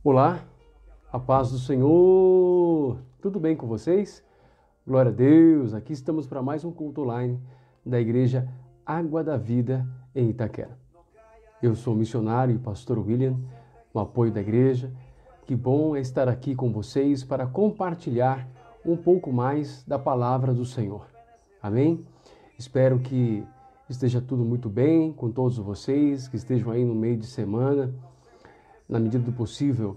Olá, a paz do Senhor, tudo bem com vocês? Glória a Deus, aqui estamos para mais um culto online da Igreja Água da Vida em Itaquera. Eu sou o missionário e pastor William, no apoio da igreja. Que bom é estar aqui com vocês para compartilhar um pouco mais da palavra do Senhor. Amém? Espero que esteja tudo muito bem com todos vocês, que estejam aí no meio de semana, na medida do possível,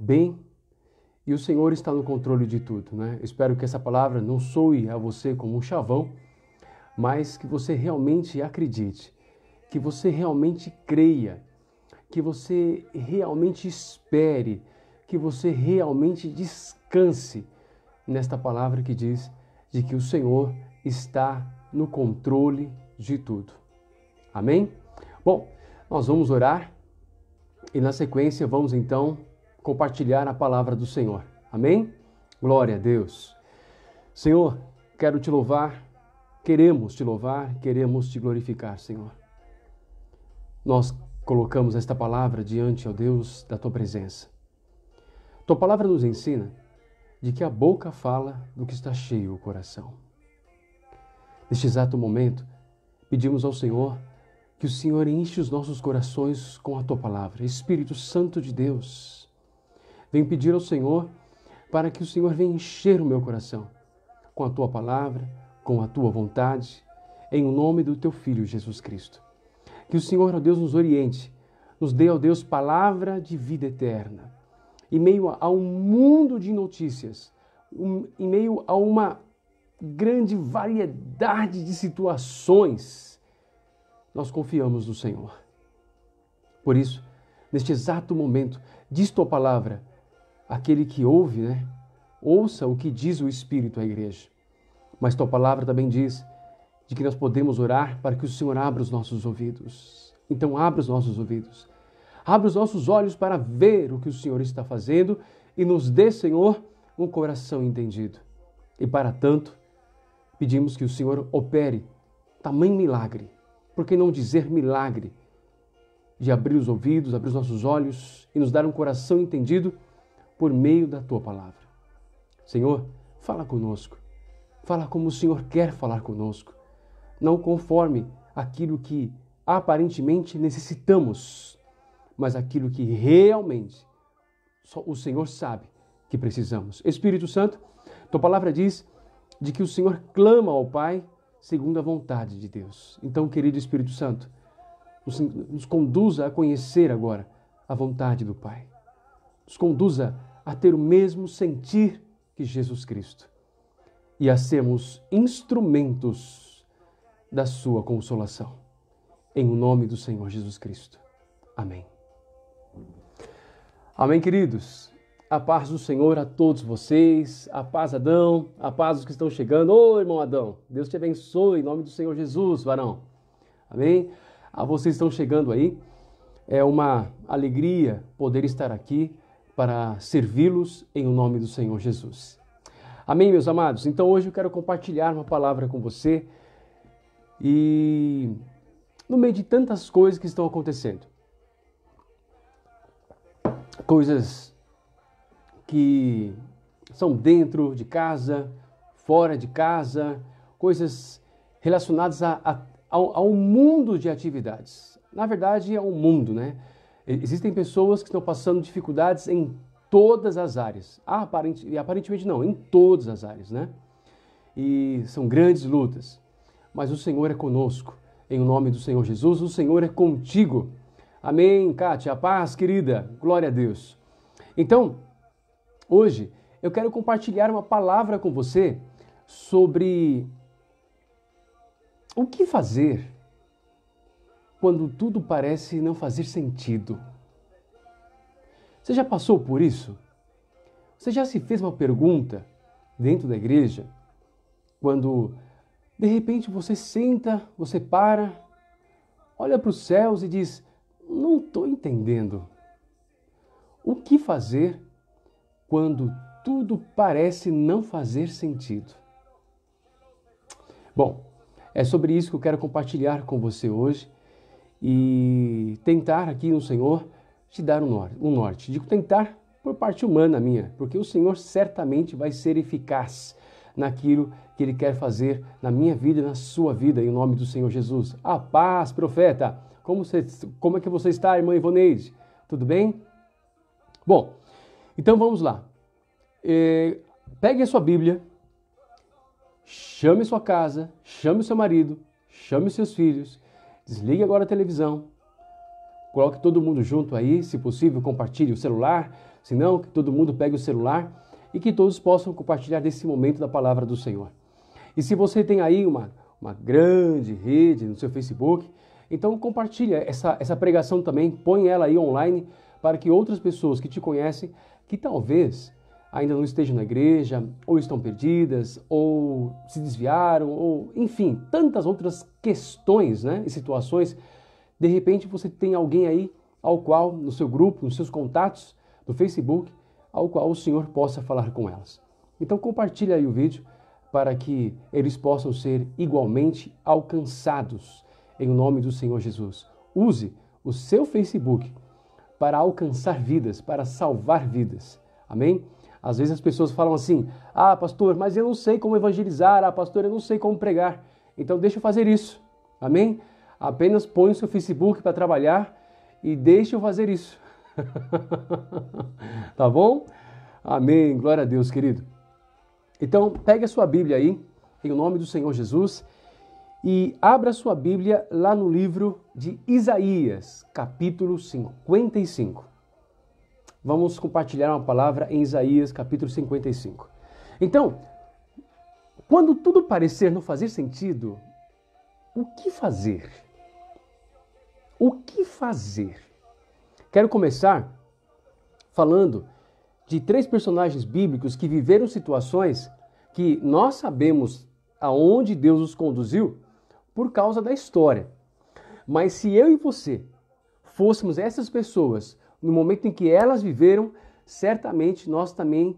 bem. E o Senhor está no controle de tudo, né? Espero que essa palavra não soe a você como um chavão, mas que você realmente acredite, que você realmente creia, que você realmente espere, que você realmente descanse nesta palavra que diz de que o Senhor está no controle de tudo. Amém? Bom, nós vamos orar e na sequência vamos então compartilhar a palavra do Senhor. Amém? Glória a Deus. Senhor, quero te louvar, queremos te glorificar, Senhor. Nós colocamos esta palavra diante, ó Deus, da tua presença. Tua palavra nos ensina de que a boca fala do que está cheio o coração. Neste exato momento, pedimos ao Senhor que o Senhor enche os nossos corações com a tua palavra. Espírito Santo de Deus, venho pedir ao Senhor para que o Senhor venha encher o meu coração com a tua palavra, com a tua vontade, em nome do teu Filho Jesus Cristo. Que o Senhor, ó Deus, nos oriente, nos dê, ó Deus, palavra de vida eterna. Em meio a um mundo de notícias, em meio a uma grande variedade de situações, nós confiamos no Senhor. Por isso, neste exato momento, diz tua palavra, aquele que ouve, ouça o que diz o Espírito à igreja. Mas tua palavra também diz de que nós podemos orar para que o Senhor abra os nossos ouvidos. Então, abra os nossos ouvidos. Abra os nossos olhos para ver o que o Senhor está fazendo e nos dê, Senhor, um coração entendido. E para tanto, pedimos que o Senhor opere tamanho milagre. Por que não dizer milagre? De abrir os ouvidos, abrir os nossos olhos e nos dar um coração entendido por meio da tua palavra. Senhor, fala conosco. Fala como o Senhor quer falar conosco. Não conforme aquilo que aparentemente necessitamos, mas aquilo que realmente só o Senhor sabe que precisamos. Espírito Santo, tua palavra diz de que o Senhor clama ao Pai segundo a vontade de Deus. Então, querido Espírito Santo, nos conduza a conhecer agora a vontade do Pai. Nos conduza a ter o mesmo sentir que Jesus Cristo e a sermos instrumentos da sua consolação. Em nome do Senhor Jesus Cristo. Amém. Amém, queridos. A paz do Senhor a todos vocês, a paz, Adão, a paz dos que estão chegando. Ô, irmão Adão, Deus te abençoe, em nome do Senhor Jesus, varão. Amém? A vocês que estão chegando aí, é uma alegria poder estar aqui para servi-los em nome do Senhor Jesus. Amém, meus amados? Então hoje eu quero compartilhar uma palavra com você e no meio de tantas coisas que estão acontecendo, coisas que são dentro de casa, fora de casa, coisas relacionadas a um mundo de atividades. Na verdade, é um mundo, né? Existem pessoas que estão passando dificuldades em todas as áreas. Aparentemente não, em todas as áreas, né? E são grandes lutas. Mas o Senhor é conosco. Em nome do Senhor Jesus, o Senhor é contigo. Amém, Kátia? A paz, querida. Glória a Deus. Então, hoje eu quero compartilhar uma palavra com você sobre o que fazer quando tudo parece não fazer sentido. Você já passou por isso? Você já se fez uma pergunta dentro da igreja quando de repente você senta, você para, olha para os céus e diz: não estou entendendo. O que fazer quando tudo parece não fazer sentido? Bom, é sobre isso que eu quero compartilhar com você hoje e tentar aqui no Senhor te dar um norte. Digo tentar por parte humana minha, porque o Senhor certamente vai ser eficaz naquilo que Ele quer fazer na minha vida e na sua vida, em nome do Senhor Jesus. A paz, profeta! Como é que você está, irmã Ivoneide? Tudo bem? Bom, então vamos lá. Pegue a sua Bíblia, chame a sua casa, chame o seu marido, chame os seus filhos, desligue agora a televisão, coloque todo mundo junto aí, se possível compartilhe o celular, se não, que todo mundo pegue o celular e que todos possam compartilhar desse momento da palavra do Senhor. E se você tem aí uma grande rede no seu Facebook, então compartilha essa pregação também, põe ela aí online para que outras pessoas que te conhecem, que talvez ainda não estejam na igreja, ou estão perdidas, ou se desviaram, ou enfim, tantas outras questões, né, e situações, de repente você tem alguém aí ao qual, no seu grupo, nos seus contatos do Facebook, ao qual o Senhor possa falar com elas. Então compartilha aí o vídeo para que eles possam ser igualmente alcançados em nome do Senhor Jesus. Use o seu Facebook para alcançar vidas, para salvar vidas. Amém? Às vezes as pessoas falam assim, pastor, mas eu não sei como evangelizar, pastor, eu não sei como pregar. Então deixa eu fazer isso. Amém? Apenas põe o seu Facebook para trabalhar e deixa eu fazer isso. Tá bom? Amém. Glória a Deus, querido. Então, pegue a sua Bíblia aí, em nome do Senhor Jesus, e abra a sua Bíblia lá no livro de Isaías, capítulo 55. Vamos compartilhar uma palavra em Isaías, capítulo 55. Então, quando tudo parecer não fazer sentido, o que fazer? O que fazer? Quero começar falando de 3 personagens bíblicos que viveram situações que nós sabemos aonde Deus os conduziu por causa da história. Mas se eu e você fôssemos essas pessoas no momento em que elas viveram, certamente nós também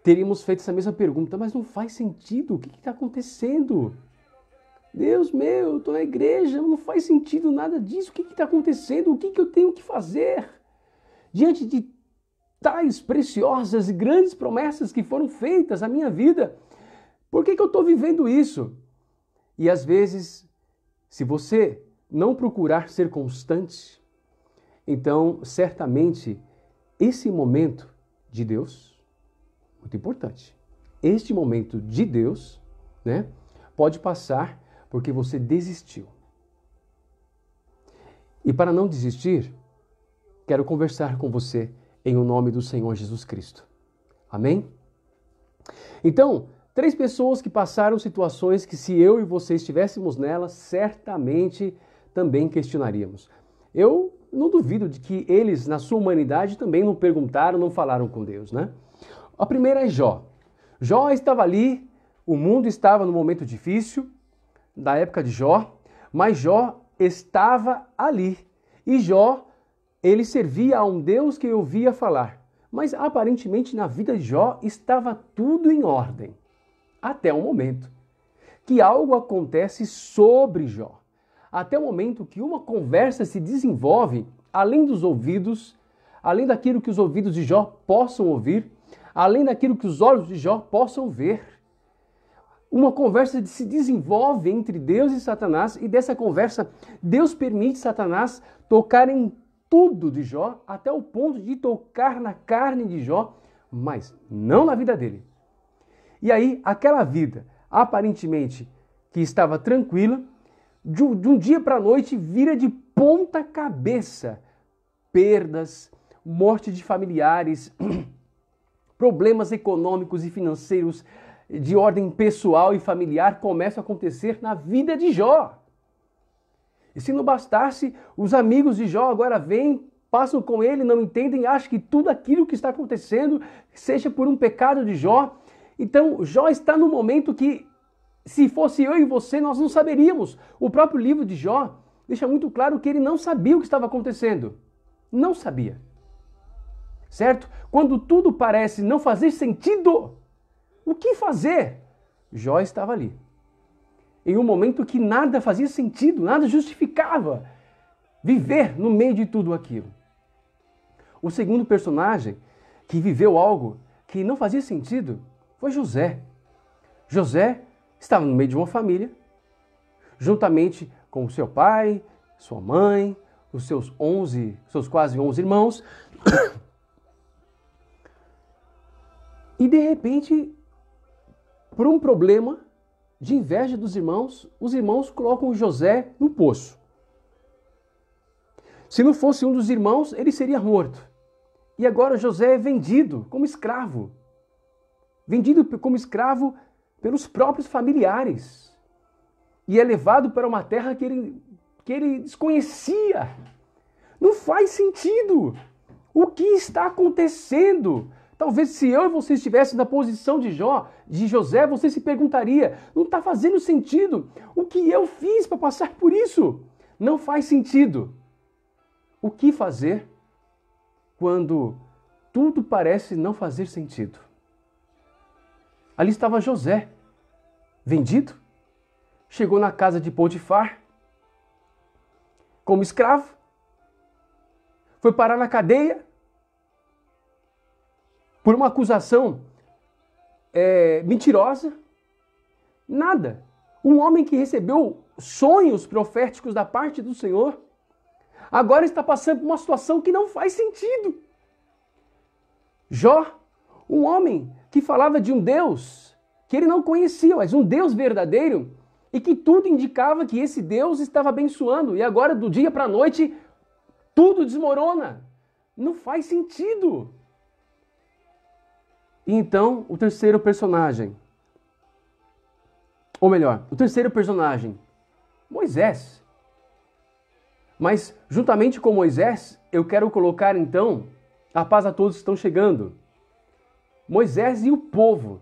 teríamos feito essa mesma pergunta. Mas não faz sentido, o que está acontecendo? Deus meu, eu estou na igreja, não faz sentido nada disso, o que está acontecendo? O que eu tenho que fazer? Diante de tais preciosas e grandes promessas que foram feitas à minha vida, por que eu estou vivendo isso? E às vezes, se você não procurar ser constante, então certamente esse momento de Deus, muito importante, este momento de Deus, né, pode passar porque você desistiu. E para não desistir, quero conversar com você em o nome do Senhor Jesus Cristo. Amém? Então, 3 pessoas que passaram situações que se eu e você estivéssemos nelas, certamente também questionaríamos. Eu não duvido de que eles, na sua humanidade, também não perguntaram, não falaram com Deus, né? A primeira é Jó. Jó estava ali, o mundo estava num momento difícil, da época de Jó, mas Jó estava ali. E Jó, ele servia a um Deus que ouvia falar. Mas aparentemente na vida de Jó estava tudo em ordem. Até o momento que algo acontece sobre Jó. Até o momento que uma conversa se desenvolve além dos ouvidos, além daquilo que os ouvidos de Jó possam ouvir, além daquilo que os olhos de Jó possam ver. Uma conversa se desenvolve entre Deus e Satanás, e dessa conversa Deus permite Satanás tocar em tudo de Jó, até o ponto de tocar na carne de Jó, mas não na vida dele. E aí, aquela vida, aparentemente, que estava tranquila, de um dia para a noite vira de ponta cabeça. Perdas, morte de familiares, problemas econômicos e financeiros de ordem pessoal e familiar começam a acontecer na vida de Jó. E se não bastasse, os amigos de Jó agora vêm, passam com ele, não entendem, acham que tudo aquilo que está acontecendo seja por um pecado de Jó. Então, Jó está no momento que, se fosse eu e você, nós não saberíamos. O próprio livro de Jó deixa muito claro que ele não sabia o que estava acontecendo. Não sabia. Certo? Quando tudo parece não fazer sentido, o que fazer? Jó estava ali. Em um momento que nada fazia sentido, nada justificava viver no meio de tudo aquilo. O segundo personagem que viveu algo que não fazia sentido foi José. José estava no meio de uma família, juntamente com o seu pai, sua mãe, os seus quase 11 irmãos. E de repente, por um problema de inveja dos irmãos, os irmãos colocam José no poço. Se não fosse um dos irmãos, ele seria morto. E agora José é vendido como escravo. Vendido como escravo pelos próprios familiares. E é levado para uma terra que ele desconhecia. Não faz sentido. O que está acontecendo? Talvez se eu e você estivesse na posição de José, você se perguntaria, não está fazendo sentido. O que eu fiz para passar por isso? Não faz sentido. O que fazer quando tudo parece não fazer sentido? Ali estava José, vendido, chegou na casa de Potifar como escravo, foi parar na cadeia por uma acusação mentirosa. Nada. Um homem que recebeu sonhos proféticos da parte do Senhor, agora está passando por uma situação que não faz sentido. Jó, um homem que falava de um Deus que ele não conhecia, mas um Deus verdadeiro, e que tudo indicava que esse Deus estava abençoando, e agora do dia para a noite tudo desmorona. Não faz sentido. E então, o terceiro personagem, Moisés. Mas, juntamente com Moisés, eu quero colocar então, a paz a todos que estão chegando, Moisés e o povo.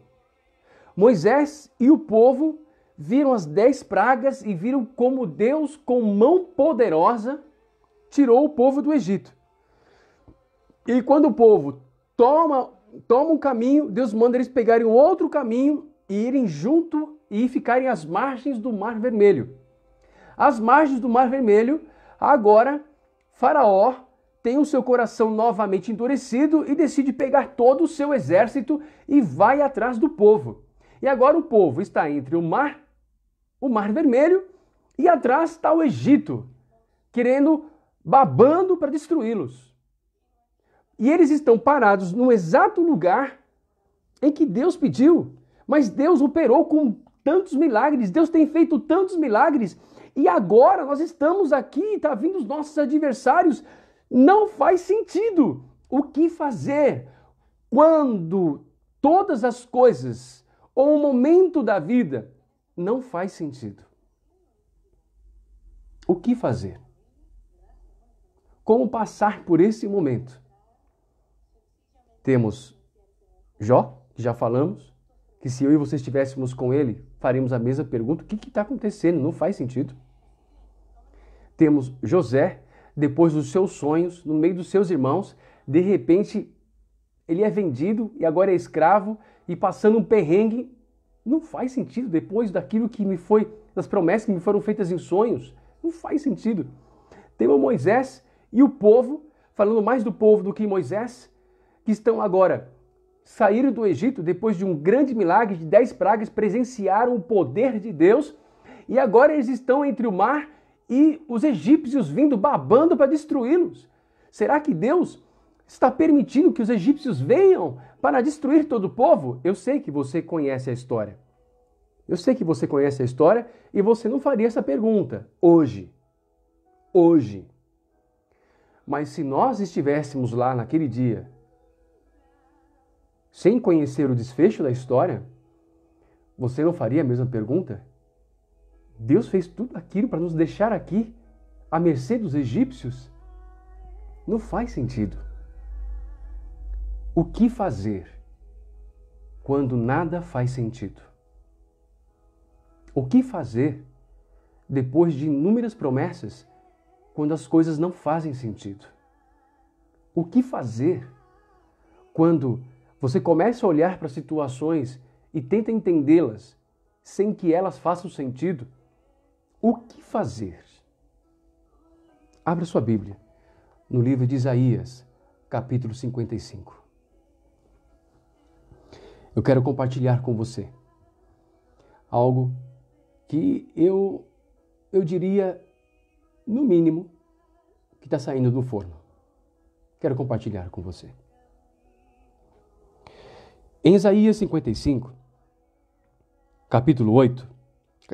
Moisés e o povo viram as 10 pragas e viram como Deus, com mão poderosa, tirou o povo do Egito. E quando o povo toma um caminho, Deus manda eles pegarem um outro caminho e irem junto e ficarem às margens do Mar Vermelho. Às margens do Mar Vermelho, agora, Faraó tem o seu coração novamente endurecido e decide pegar todo o seu exército e vai atrás do povo. E agora o povo está entre o Mar Vermelho e atrás está o Egito, babando para destruí-los. E eles estão parados no exato lugar em que Deus pediu. Mas Deus operou com tantos milagres, Deus tem feito tantos milagres, e agora nós estamos aqui, está vindo os nossos adversários. Não faz sentido. O que fazer quando todas as coisas, ou o momento da vida, não faz sentido? O que fazer? Como passar por esse momento? Temos Jó, que já falamos, que se eu e você estivéssemos com ele, faríamos a mesma pergunta. O que está acontecendo? Não faz sentido. Temos José, depois dos seus sonhos, no meio dos seus irmãos, de repente ele é vendido e agora é escravo e passando um perrengue. Não faz sentido depois daquilo das promessas que me foram feitas em sonhos. Não faz sentido. Temos Moisés e o povo, falando mais do povo do que Moisés, que estão agora, saíram do Egito depois de um grande milagre de 10 pragas, presenciaram o poder de Deus e agora eles estão entre o mar e os egípcios vindo babando para destruí-los. Será que Deus está permitindo que os egípcios venham para destruir todo o povo? Eu sei que você conhece a história. Eu sei que você conhece a história e você não faria essa pergunta hoje. Mas se nós estivéssemos lá naquele dia, sem conhecer o desfecho da história, você não faria a mesma pergunta? Deus fez tudo aquilo para nos deixar aqui, à mercê dos egípcios? Não faz sentido. O que fazer quando nada faz sentido? O que fazer depois de inúmeras promessas quando as coisas não fazem sentido? O que fazer quando você começa a olhar para situações e tenta entendê-las sem que elas façam sentido? O que fazer? Abra sua Bíblia no livro de Isaías, capítulo 55. Eu quero compartilhar com você algo que eu diria, no mínimo, que está saindo do forno. Quero compartilhar com você. Em Isaías 55, capítulo 8,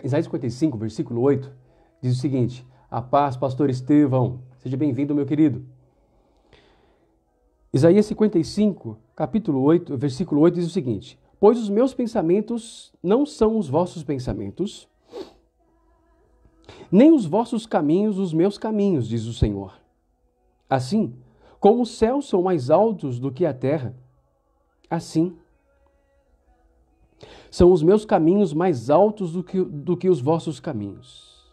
Isaías 55, versículo 8, diz o seguinte: a paz, pastor Estevão, seja bem-vindo, meu querido. Isaías 55, capítulo 8, versículo 8 diz o seguinte: pois os meus pensamentos não são os vossos pensamentos, nem os vossos caminhos os meus caminhos, diz o Senhor. Assim, como os céus são mais altos do que a terra, assim são os meus caminhos mais altos do que os vossos caminhos,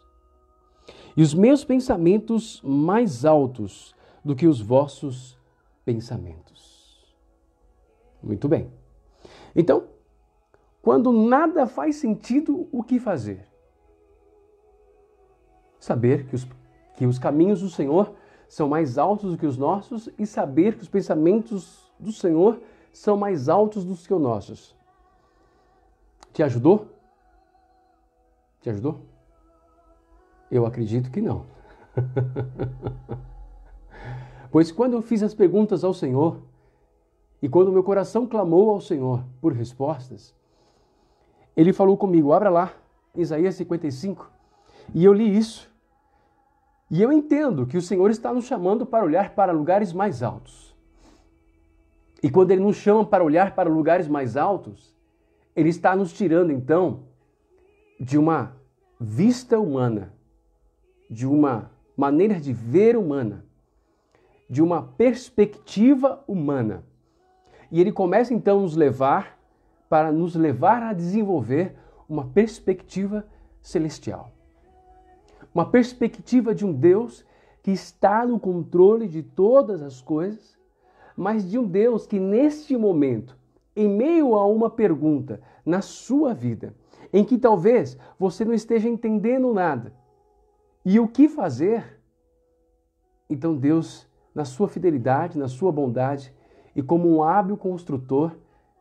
e os meus pensamentos mais altos do que os vossos pensamentos. Muito bem. Então, quando nada faz sentido, o que fazer? Saber que os caminhos do Senhor são mais altos do que os nossos e saber que os pensamentos do Senhor são mais altos do que os nossos. Te ajudou? Te ajudou? Eu acredito que não. Pois quando eu fiz as perguntas ao Senhor e quando meu coração clamou ao Senhor por respostas, Ele falou comigo, abra lá, Isaías 55, e eu li isso. E eu entendo que o Senhor está nos chamando para olhar para lugares mais altos. E quando Ele nos chama para olhar para lugares mais altos, Ele está nos tirando, então, de uma vista humana, de uma maneira de ver humana, de uma perspectiva humana. E Ele começa, então, a nos levar a desenvolver uma perspectiva celestial. Uma perspectiva de um Deus que está no controle de todas as coisas, mas de um Deus que neste momento, em meio a uma pergunta na sua vida, em que talvez você não esteja entendendo nada, e o que fazer? Então Deus, na sua fidelidade, na sua bondade, e como um hábil construtor,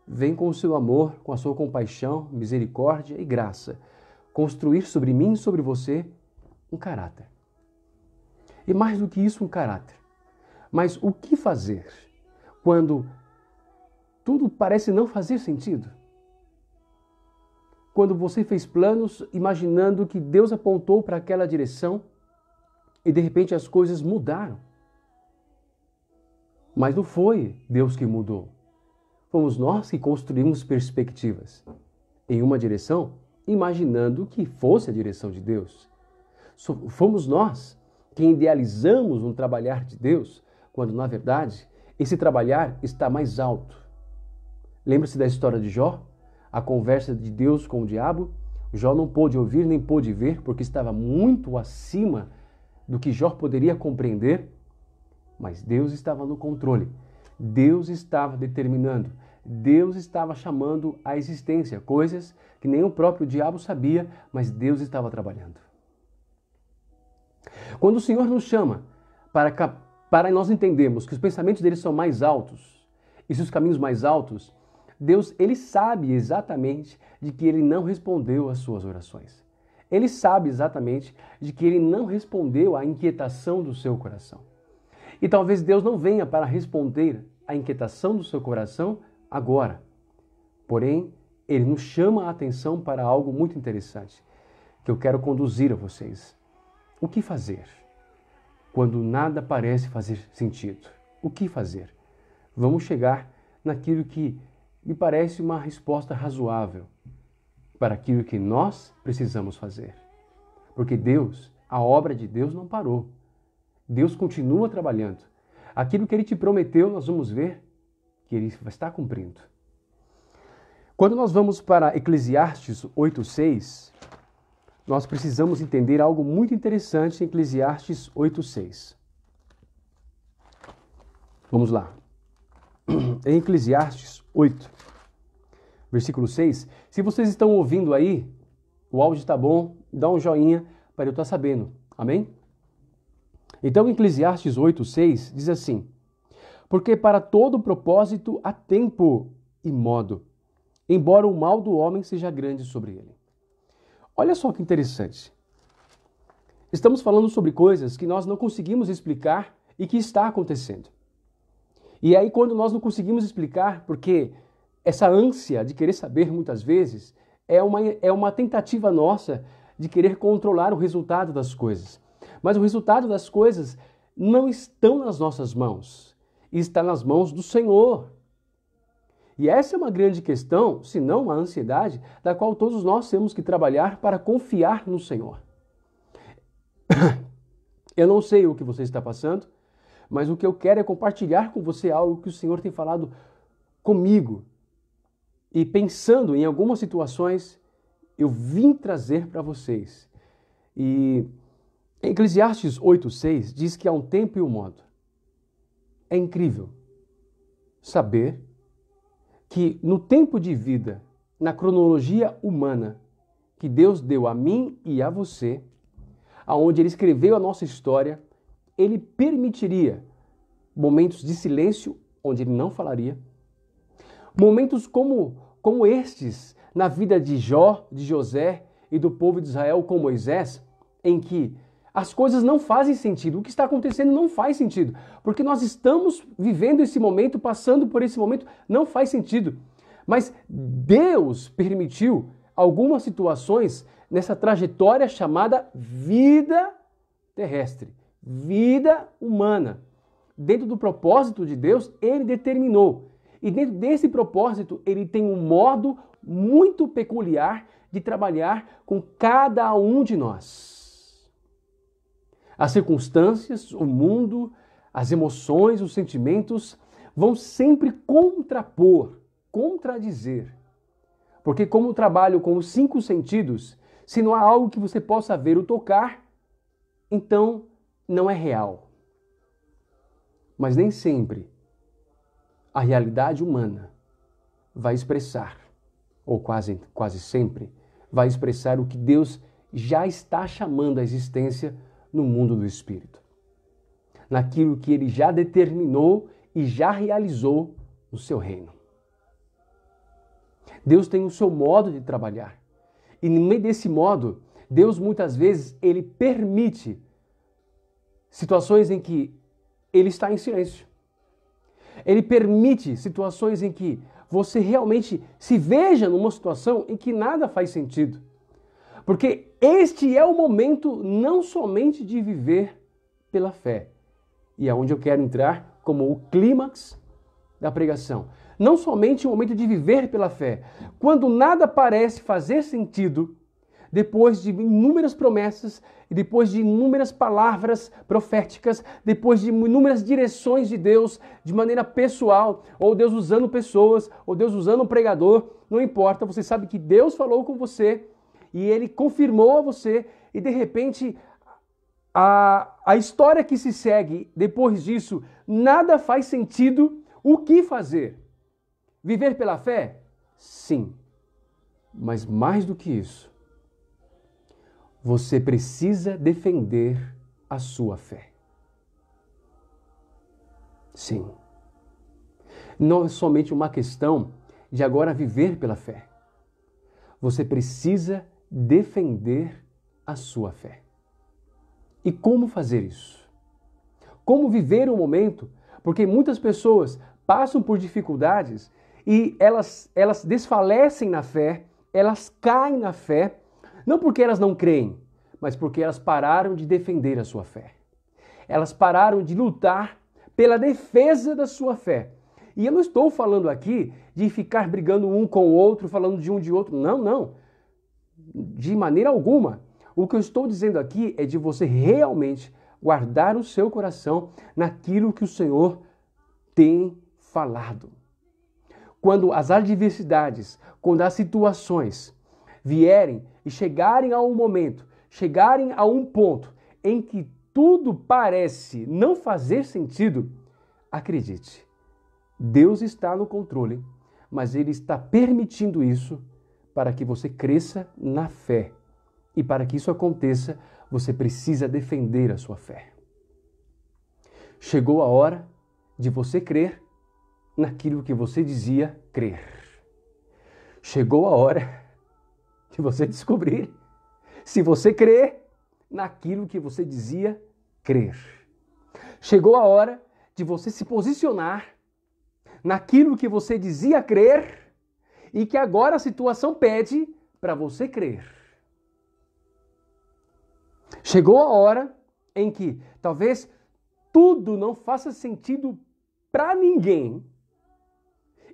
vem com o seu amor, com a sua compaixão, misericórdia e graça, construir sobre mim e sobre você um caráter. E mais do que isso, um caráter. Mas o que fazer quando tudo parece não fazer sentido? Quando você fez planos imaginando que Deus apontou para aquela direção e de repente as coisas mudaram. Mas não foi Deus que mudou. Fomos nós que construímos perspectivas em uma direção, imaginando que fosse a direção de Deus. Fomos nós que idealizamos um trabalhar de Deus, quando na verdade esse trabalhar está mais alto. Lembra-se da história de Jó? A conversa de Deus com o diabo? Jó não pôde ouvir nem pôde ver, porque estava muito acima do que Jó poderia compreender. Mas Deus estava no controle. Deus estava determinando. Deus estava chamando à existência coisas que nem o próprio diabo sabia, mas Deus estava trabalhando. Quando o Senhor nos chama para nós entendermos que os pensamentos dele são mais altos e seus caminhos mais altos, Deus, ele sabe exatamente de que ele não respondeu às suas orações. Ele sabe exatamente de que ele não respondeu à inquietação do seu coração. E talvez Deus não venha para responder à inquietação do seu coração agora. Porém, ele nos chama a atenção para algo muito interessante que eu quero conduzir a vocês. O que fazer quando nada parece fazer sentido? O que fazer? Vamos chegar naquilo que me parece uma resposta razoável para aquilo que nós precisamos fazer. Porque Deus, a obra de Deus não parou. Deus continua trabalhando. Aquilo que Ele te prometeu, nós vamos ver que Ele está cumprindo. Quando nós vamos para Eclesiastes 8:6, nós precisamos entender algo muito interessante em Eclesiastes 8:6. Vamos lá. Em Eclesiastes 8, versículo 6. Se vocês estão ouvindo aí, o áudio está bom, dá um joinha para eu estar sabendo. Amém? Então, em Eclesiastes 8:6 diz assim: Porque para todo propósito há tempo e modo, embora o mal do homem seja grande sobre ele. Olha só que interessante. Estamos falando sobre coisas que nós não conseguimos explicar e que está acontecendo. E aí, quando nós não conseguimos explicar, porque essa ânsia de querer saber muitas vezes é uma tentativa nossa de querer controlar o resultado das coisas. Mas o resultado das coisas não estão nas nossas mãos, está nas mãos do Senhor. E essa é uma grande questão, se não uma ansiedade, da qual todos nós temos que trabalhar para confiar no Senhor. Eu não sei o que você está passando, mas o que eu quero é compartilhar com você algo que o Senhor tem falado comigo. E pensando em algumas situações, eu vim trazer para vocês. E Eclesiastes 8:6 diz que há um tempo e um modo. É incrível saber que no tempo de vida, na cronologia humana que Deus deu a mim e a você, aonde Ele escreveu a nossa história, Ele permitiria momentos de silêncio, onde Ele não falaria, momentos como estes na vida de Jó, de José e do povo de Israel com Moisés, em que as coisas não fazem sentido, o que está acontecendo não faz sentido, porque nós estamos vivendo esse momento, passando por esse momento, não faz sentido. Mas Deus permitiu algumas situações nessa trajetória chamada vida terrestre, vida humana. Dentro do propósito de Deus, Ele determinou. E dentro desse propósito, Ele tem um modo muito peculiar de trabalhar com cada um de nós. As circunstâncias, o mundo, as emoções, os sentimentos vão sempre contrapor, contradizer. Porque como trabalho com os 5 sentidos, se não há algo que você possa ver ou tocar, então não é real. Mas nem sempre a realidade humana vai expressar, ou quase sempre, vai expressar o que Deus já está chamando à existência no mundo do Espírito. Naquilo que Ele já determinou e já realizou no seu reino. Deus tem o seu modo de trabalhar. E no meio desse modo, Deus muitas vezes, Ele permite situações em que Ele está em silêncio. Ele permite situações em que você realmente se veja numa situação em que nada faz sentido. Porque este é o momento não somente de viver pela fé. E é onde eu quero entrar como o clímax da pregação. Não somente o momento de viver pela fé. Quando nada parece fazer sentido, depois de inúmeras promessas, e depois de inúmeras palavras proféticas, depois de inúmeras direções de Deus, de maneira pessoal, ou Deus usando pessoas, ou Deus usando um pregador, não importa, você sabe que Deus falou com você, e Ele confirmou a você, e de repente a história que se segue depois disso, nada faz sentido. O que fazer? Viver pela fé? Sim. Mas mais do que isso, você precisa defender a sua fé. Sim. Não é somente uma questão de agora viver pela fé. Você precisa defender a sua fé. E como fazer isso? Como viver o momento? Porque muitas pessoas passam por dificuldades e elas desfalecem na fé, elas caem na fé, não porque elas não creem, mas porque elas pararam de defender a sua fé. Elas pararam de lutar pela defesa da sua fé. E eu não estou falando aqui de ficar brigando um com o outro, falando de um de outro. Não, não. De maneira alguma. O que eu estou dizendo aqui é de você realmente guardar o seu coração naquilo que o Senhor tem falado. Quando as adversidades, quando as situações vierem e chegarem a um momento, chegarem a um ponto em que tudo parece não fazer sentido, acredite, Deus está no controle, mas Ele está permitindo isso para que você cresça na fé. E para que isso aconteça, você precisa defender a sua fé. Chegou a hora de você crer naquilo que você dizia crer. Chegou a hora de você descobrir se você crê naquilo que você dizia crer. Chegou a hora de você se posicionar naquilo que você dizia crer e que agora a situação pede para você crer. Chegou a hora em que talvez tudo não faça sentido para ninguém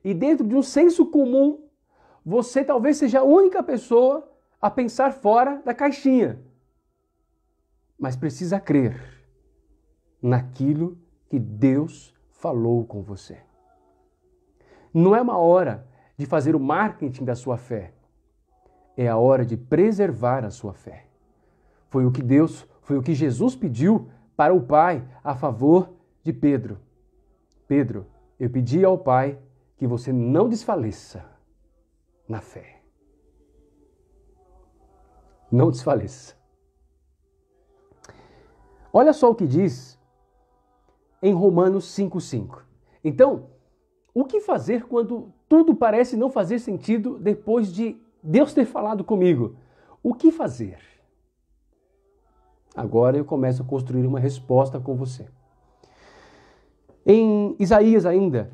e dentro de um senso comum você talvez seja a única pessoa a pensar fora da caixinha. Mas precisa crer naquilo que Deus falou com você. Não é uma hora de fazer o marketing da sua fé. É a hora de preservar a sua fé. Foi o que Jesus pediu para o Pai a favor de Pedro. Pedro, eu pedi ao Pai que você não desfaleça na fé. Não desfaleça. Olha só o que diz em Romanos 5:5. Então, o que fazer quando tudo parece não fazer sentido depois de Deus ter falado comigo? O que fazer? Agora eu começo a construir uma resposta com você. Em Isaías ainda,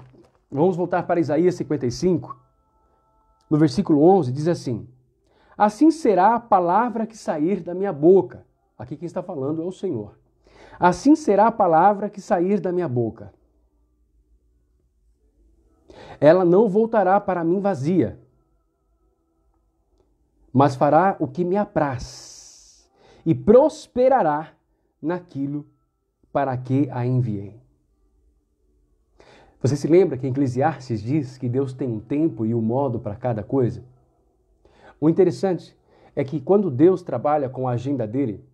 vamos voltar para Isaías 55, no versículo 11, diz assim: assim será a palavra que sair da minha boca. Aqui quem está falando é o Senhor. Assim será a palavra que sair da minha boca. Ela não voltará para mim vazia, mas fará o que me apraz e prosperará naquilo para que a enviei. Você se lembra que Eclesiastes diz que Deus tem um tempo e um modo para cada coisa? O interessante é que quando Deus trabalha com a agenda dele,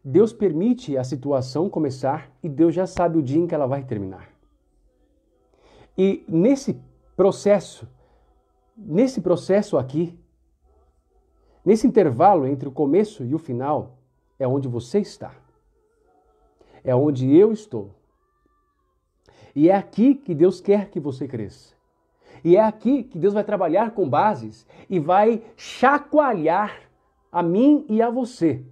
Deus permite a situação começar e Deus já sabe o dia em que ela vai terminar. E nesse processo aqui, nesse intervalo entre o começo e o final, é onde você está. É onde eu estou. E é aqui que Deus quer que você cresça. E é aqui que Deus vai trabalhar com bases e vai chacoalhar a mim e a você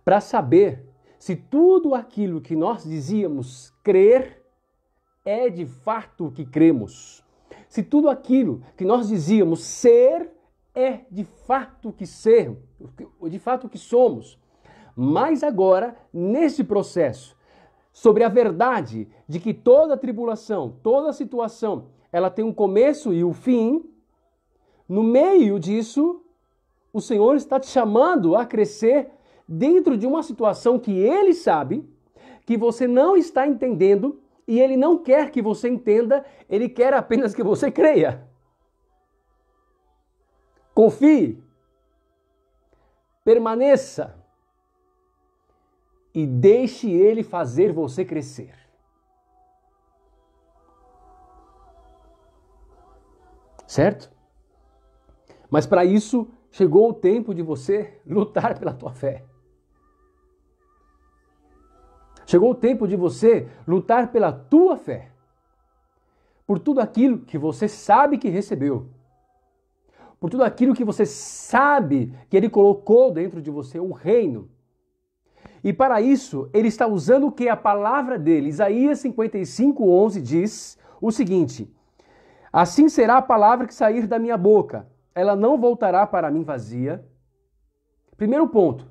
para saber se tudo aquilo que nós dizíamos crer é de fato o que cremos. Se tudo aquilo que nós dizíamos ser é de fato o que ser, de fato o que somos. Mas agora, nesse processo, sobre a verdade de que toda tribulação, toda situação, ela tem um começo e um fim, no meio disso, o Senhor está te chamando a crescer dentro de uma situação que Ele sabe, que você não está entendendo, e Ele não quer que você entenda, Ele quer apenas que você creia. Confie, permaneça e deixe Ele fazer você crescer. Certo? Mas para isso, chegou o tempo de você lutar pela tua fé. Chegou o tempo de você lutar pela tua fé. Por tudo aquilo que você sabe que recebeu. Por tudo aquilo que você sabe que Ele colocou dentro de você, o reino. E para isso, Ele está usando o que? A palavra dele. Isaías 55:11 diz o seguinte: assim será a palavra que sair da minha boca. Ela não voltará para mim vazia. Primeiro ponto.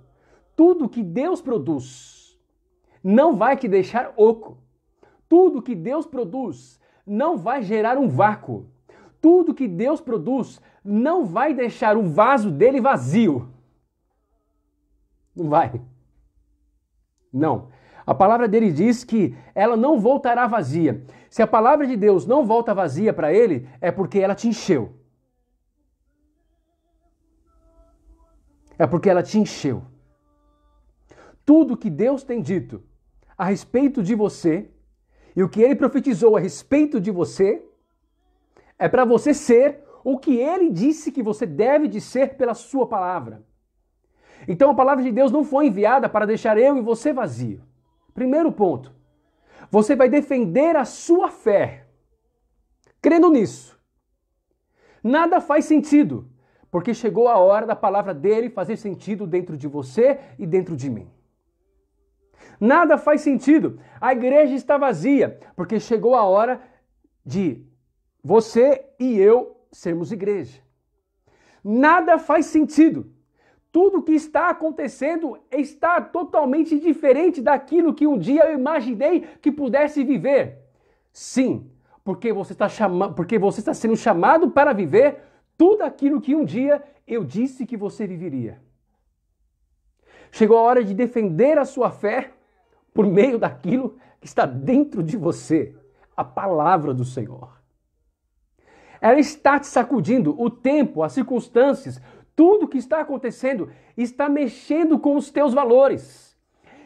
Tudo que Deus produz não vai te deixar oco. Tudo que Deus produz não vai gerar um vácuo. Tudo que Deus produz não vai deixar o vaso dele vazio. Não vai. Não. A palavra dele diz que ela não voltará vazia. Se a palavra de Deus não volta vazia para ele, é porque ela te encheu. É porque ela te encheu. Tudo que Deus tem dito a respeito de você e o que Ele profetizou a respeito de você é para você ser o que Ele disse que você deve de ser pela sua palavra. Então a palavra de Deus não foi enviada para deixar eu e você vazio. Primeiro ponto. Você vai defender a sua fé, crendo nisso. Nada faz sentido, porque chegou a hora da palavra dele fazer sentido dentro de você e dentro de mim. Nada faz sentido. A igreja está vazia, porque chegou a hora de você e eu sermos igreja. Nada faz sentido. Tudo que está acontecendo está totalmente diferente daquilo que um dia eu imaginei que pudesse viver. Sim, porque você está sendo chamado para viver tudo aquilo que um dia eu disse que você viveria. Chegou a hora de defender a sua fé por meio daquilo que está dentro de você, a palavra do Senhor. Ela está te sacudindo, o tempo, as circunstâncias, tudo que está acontecendo está mexendo com os teus valores,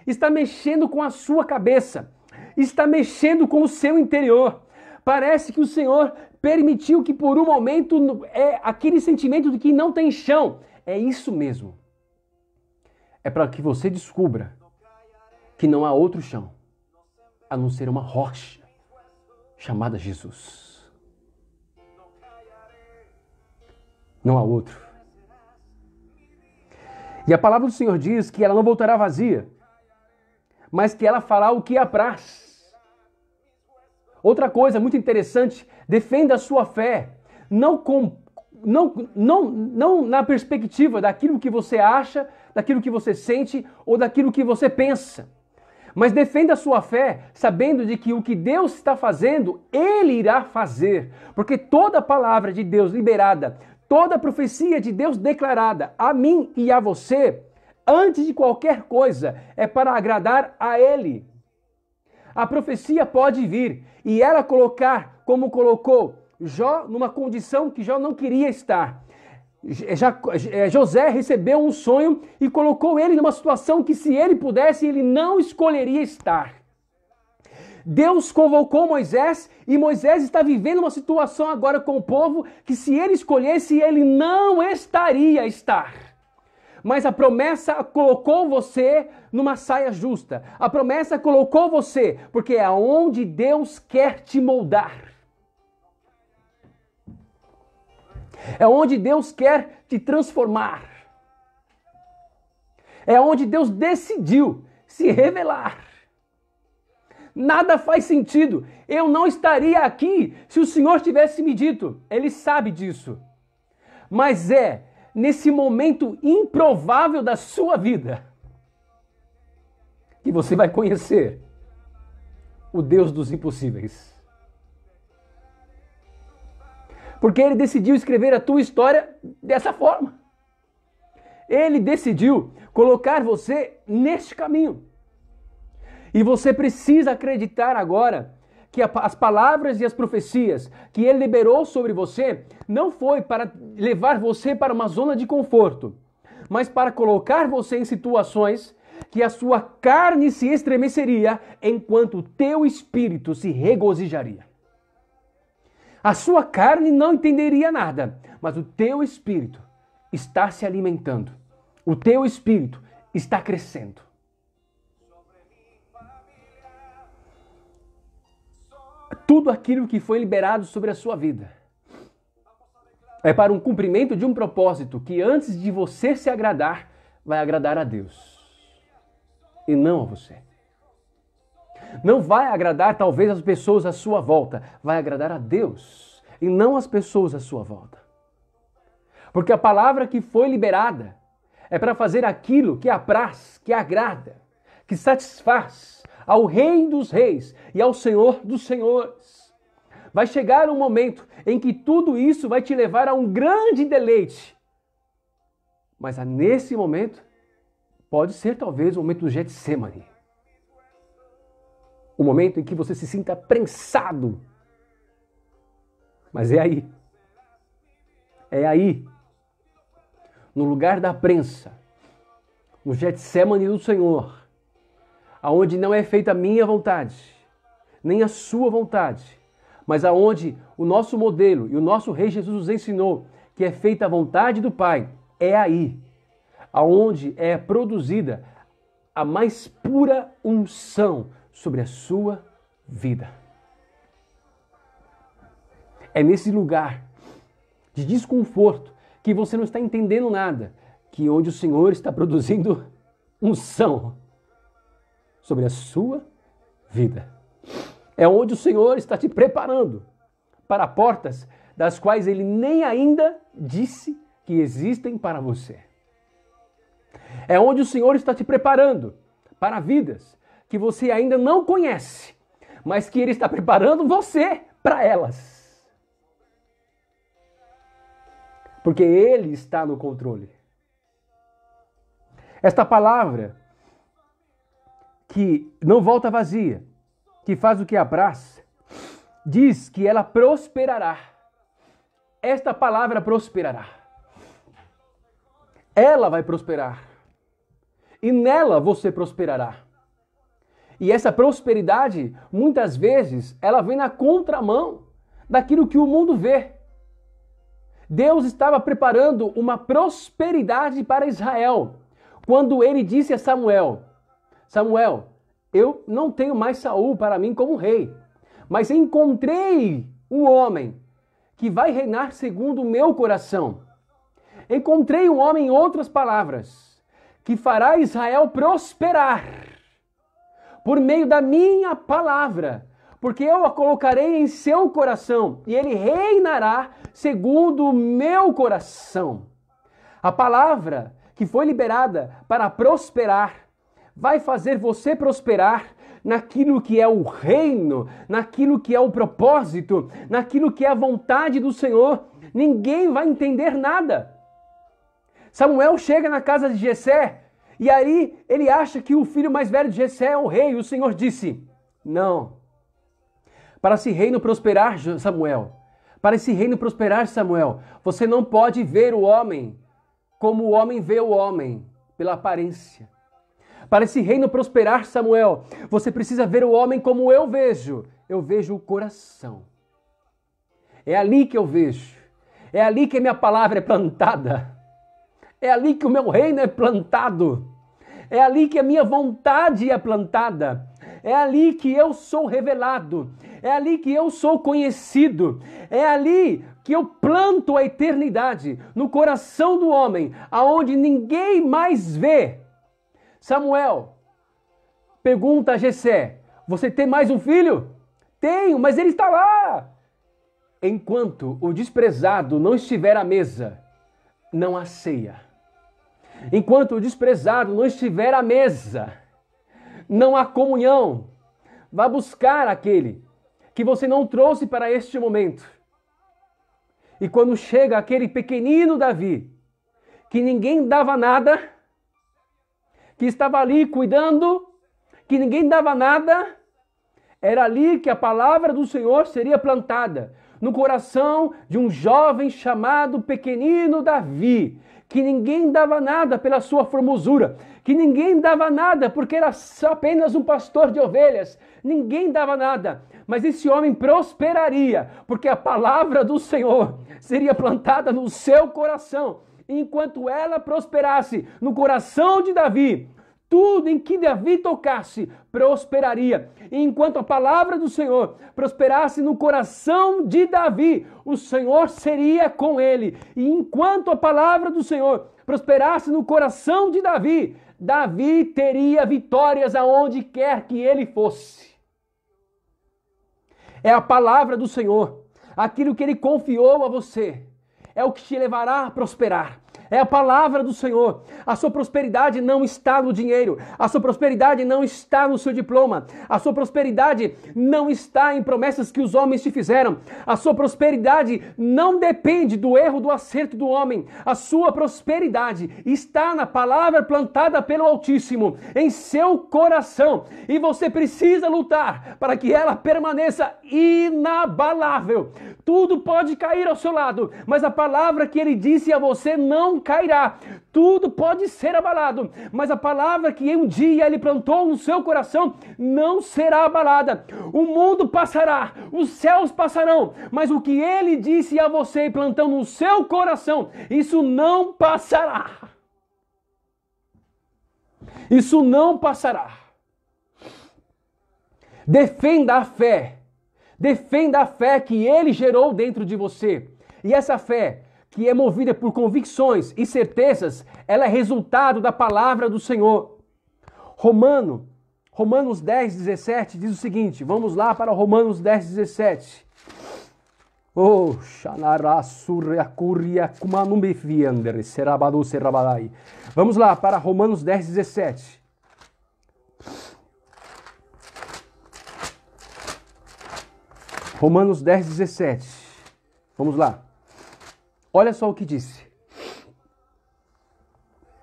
está mexendo com a sua cabeça, está mexendo com o seu interior. Parece que o Senhor permitiu que por um momento aquele sentimento de que não tem chão. É isso mesmo. É para que você descubra que não há outro chão a não ser uma rocha chamada Jesus. Não há outro. E a palavra do Senhor diz que ela não voltará vazia, mas que ela fará o que apraz. Outra coisa muito interessante, defenda a sua fé, não na perspectiva daquilo que você acha, daquilo que você sente ou daquilo que você pensa. Mas defenda a sua fé sabendo de que o que Deus está fazendo, Ele irá fazer. Porque toda palavra de Deus liberada, toda profecia de Deus declarada a mim e a você, antes de qualquer coisa, é para agradar a Ele. A profecia pode vir e ela colocar, como colocou Jó, numa condição que Jó não queria estar. José recebeu um sonho e colocou ele numa situação que, se ele pudesse, ele não escolheria estar. Deus convocou Moisés e Moisés está vivendo uma situação agora com o povo que, se ele escolhesse, ele não estaria a estar. Mas a promessa colocou você numa saia justa. A promessa colocou você, porque é onde Deus quer te moldar. É onde Deus quer te transformar. É onde Deus decidiu se revelar. Nada faz sentido. Eu não estaria aqui se o Senhor tivesse me dito. Ele sabe disso. Mas é nesse momento improvável da sua vida que você vai conhecer o Deus dos impossíveis. Porque Ele decidiu escrever a tua história dessa forma. Ele decidiu colocar você neste caminho. E você precisa acreditar agora que as palavras e as profecias que Ele liberou sobre você não foi para levar você para uma zona de conforto, mas para colocar você em situações que a sua carne se estremeceria enquanto o teu espírito se regozijaria. A sua carne não entenderia nada, mas o teu espírito está se alimentando. O teu espírito está crescendo. Tudo aquilo que foi liberado sobre a sua vida é para um cumprimento de um propósito que, antes de você se agradar, vai agradar a Deus e não a você. Não vai agradar talvez as pessoas à sua volta, vai agradar a Deus e não as pessoas à sua volta. Porque a palavra que foi liberada é para fazer aquilo que apraz, que agrada, que satisfaz ao Rei dos Reis e ao Senhor dos Senhores. Vai chegar um momento em que tudo isso vai te levar a um grande deleite. Mas nesse momento, pode ser talvez o momento do Getsemane. O momento em que você se sinta prensado. Mas é aí. É aí. No lugar da prensa. No Getsemane do Senhor. Aonde não é feita a minha vontade, nem a sua vontade, mas aonde o nosso modelo e o nosso Rei Jesus nos ensinou que é feita a vontade do Pai, é aí, aonde é produzida a mais pura unção sobre a sua vida. É nesse lugar de desconforto, que você não está entendendo nada, que onde o Senhor está produzindo unção sobre a sua vida. É onde o Senhor está te preparando para portas das quais Ele nem ainda disse que existem para você. É onde o Senhor está te preparando para vidas que você ainda não conhece, mas que Ele está preparando você para elas. Porque Ele está no controle. Esta palavra que não volta vazia, que faz o que apraz, diz que ela prosperará. Esta palavra prosperará. Ela vai prosperar. E nela você prosperará. E essa prosperidade, muitas vezes, ela vem na contramão daquilo que o mundo vê. Deus estava preparando uma prosperidade para Israel, quando ele disse a Samuel: Samuel, eu não tenho mais Saul para mim como rei, mas encontrei um homem que vai reinar segundo o meu coração. Encontrei um homem, em outras palavras, que fará Israel prosperar por meio da minha palavra, porque eu a colocarei em seu coração e ele reinará segundo o meu coração. A palavra que foi liberada para prosperar vai fazer você prosperar naquilo que é o reino, naquilo que é o propósito, naquilo que é a vontade do Senhor. Ninguém vai entender nada. Samuel chega na casa de Jessé e aí ele acha que o filho mais velho de Jessé é o rei. O Senhor disse: não. Para esse reino prosperar, Samuel, você não pode ver o homem como o homem vê o homem, pela aparência. Para esse reino prosperar, Samuel, você precisa ver o homem como eu vejo o coração. É ali que eu vejo, é ali que a minha palavra é plantada, é ali que o meu reino é plantado, é ali que a minha vontade é plantada, é ali que eu sou revelado, é ali que eu sou conhecido, é ali que eu planto a eternidade no coração do homem, aonde ninguém mais vê. Samuel pergunta a Jessé: você tem mais um filho? Tenho, mas ele está lá. Enquanto o desprezado não estiver à mesa, não há ceia. Enquanto o desprezado não estiver à mesa, não há comunhão. Vá buscar aquele que você não trouxe para este momento. E quando chega aquele pequenino Davi, que ninguém dava nada, que estava ali cuidando, que ninguém dava nada, era ali que a palavra do Senhor seria plantada, no coração de um jovem chamado pequenino Davi, que ninguém dava nada pela sua formosura, que ninguém dava nada porque era só apenas um pastor de ovelhas, ninguém dava nada, mas esse homem prosperaria, porque a palavra do Senhor seria plantada no seu coração. Enquanto ela prosperasse no coração de Davi, tudo em que Davi tocasse prosperaria. E enquanto a palavra do Senhor prosperasse no coração de Davi, o Senhor seria com ele. E enquanto a palavra do Senhor prosperasse no coração de Davi, Davi teria vitórias aonde quer que ele fosse. É a palavra do Senhor, aquilo que ele confiou a você, é o que te levará a prosperar. É a palavra do Senhor. A sua prosperidade não está no dinheiro. A sua prosperidade não está no seu diploma. A sua prosperidade não está em promessas que os homens te fizeram. A sua prosperidade não depende do erro, do acerto do homem. A sua prosperidade está na palavra plantada pelo Altíssimo, em seu coração. E você precisa lutar para que ela permaneça inabalável. Tudo pode cair ao seu lado, mas a palavra que ele disse a você não cairá. Tudo pode ser abalado, mas a palavra que um dia ele plantou no seu coração não será abalada. O mundo passará, os céus passarão, mas o que ele disse a você e plantou no seu coração, isso não passará. Isso não passará. Defenda a fé. Defenda a fé que ele gerou dentro de você. E essa fé, que é movida por convicções e certezas, ela é resultado da palavra do Senhor. Romanos 10, 17 diz o seguinte, vamos lá para Romanos 10, 17. Oh, vamos lá para Romanos 10, 17. Romanos 10, 17. Vamos lá. Olha só o que disse.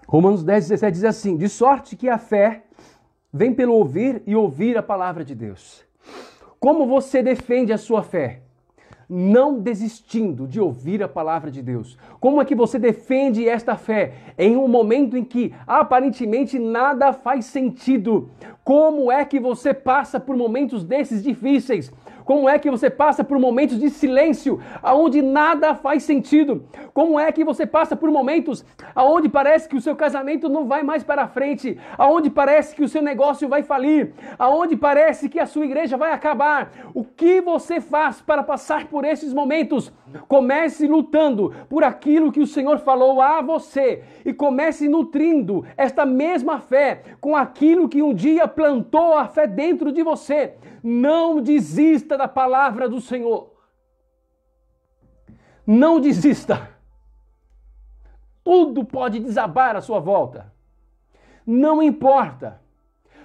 Romanos 10, 17 diz assim: de sorte que a fé vem pelo ouvir e ouvir a palavra de Deus. Como você defende a sua fé? Não desistindo de ouvir a palavra de Deus. Como é que você defende esta fé em um momento em que aparentemente nada faz sentido? Como é que você passa por momentos desses difíceis? Como é que você passa por momentos de silêncio, aonde nada faz sentido? Como é que você passa por momentos aonde parece que o seu casamento não vai mais para frente, aonde parece que o seu negócio vai falir, aonde parece que a sua igreja vai acabar? O que você faz para passar por esses momentos? Comece lutando por aquilo que o Senhor falou a você e comece nutrindo esta mesma fé com aquilo que um dia plantou a fé dentro de você. Não desista da palavra do Senhor. Não desista. Tudo pode desabar à sua volta. Não importa.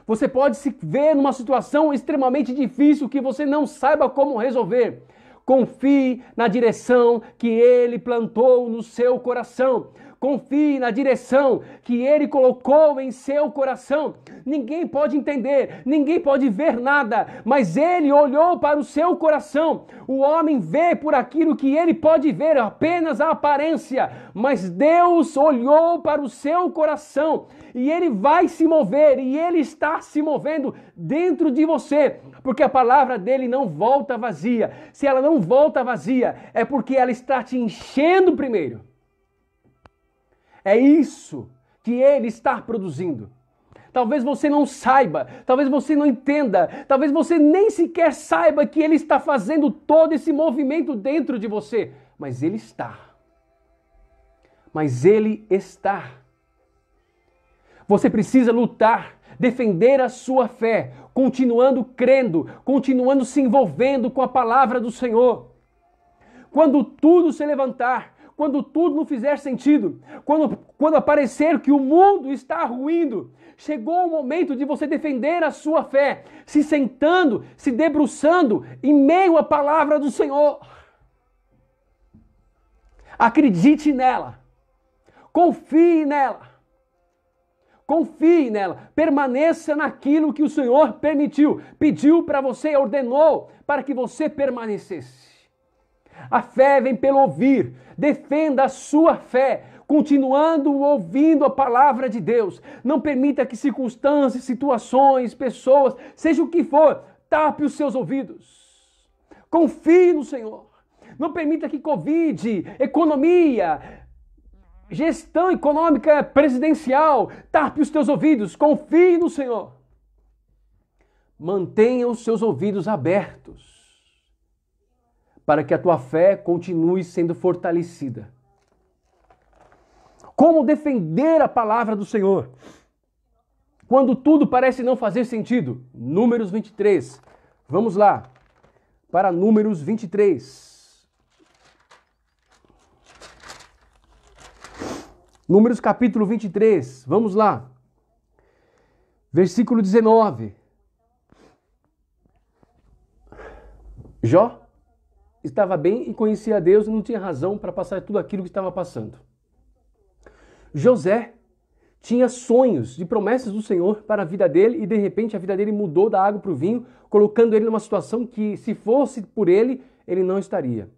Você pode se ver numa situação extremamente difícil que você não saiba como resolver. Confie na direção que Ele plantou no seu coração. Confie na direção que Ele colocou em seu coração. Ninguém pode entender, ninguém pode ver nada, mas Ele olhou para o seu coração. O homem vê por aquilo que ele pode ver, apenas a aparência, mas Deus olhou para o seu coração e Ele vai se mover e Ele está se movendo dentro de você, porque a palavra dele não volta vazia. Se ela não volta vazia, é porque ela está te enchendo primeiro. É isso que Ele está produzindo. Talvez você não saiba, talvez você não entenda, talvez você nem sequer saiba que Ele está fazendo todo esse movimento dentro de você. Mas Ele está. Mas Ele está. Você precisa lutar, defender a sua fé, continuando crendo, continuando se envolvendo com a palavra do Senhor. Quando tudo se levantar, quando tudo não fizer sentido, quando aparecer que o mundo está ruindo, chegou o momento de você defender a sua fé, se sentando, se debruçando em meio à palavra do Senhor. Acredite nela, confie nela, permaneça naquilo que o Senhor permitiu, pediu para você, ordenou para que você permanecesse. A fé vem pelo ouvir. Defenda a sua fé, continuando ouvindo a palavra de Deus. Não permita que circunstâncias, situações, pessoas, seja o que for, tape os seus ouvidos. Confie no Senhor. Não permita que Covid, economia, gestão econômica presidencial, tape os teus ouvidos. Confie no Senhor. Mantenha os seus ouvidos abertos, para que a tua fé continue sendo fortalecida. Como defender a palavra do Senhor quando tudo parece não fazer sentido? Números 23. Vamos lá para Números 23. Números capítulo 23. Vamos lá. Versículo 19. Jó estava bem e conhecia a Deus e não tinha razão para passar tudo aquilo que estava passando. José tinha sonhos de promessas do Senhor para a vida dele e de repente a vida dele mudou da água para o vinho, colocando ele numa situação que, se fosse por ele, ele não estaria.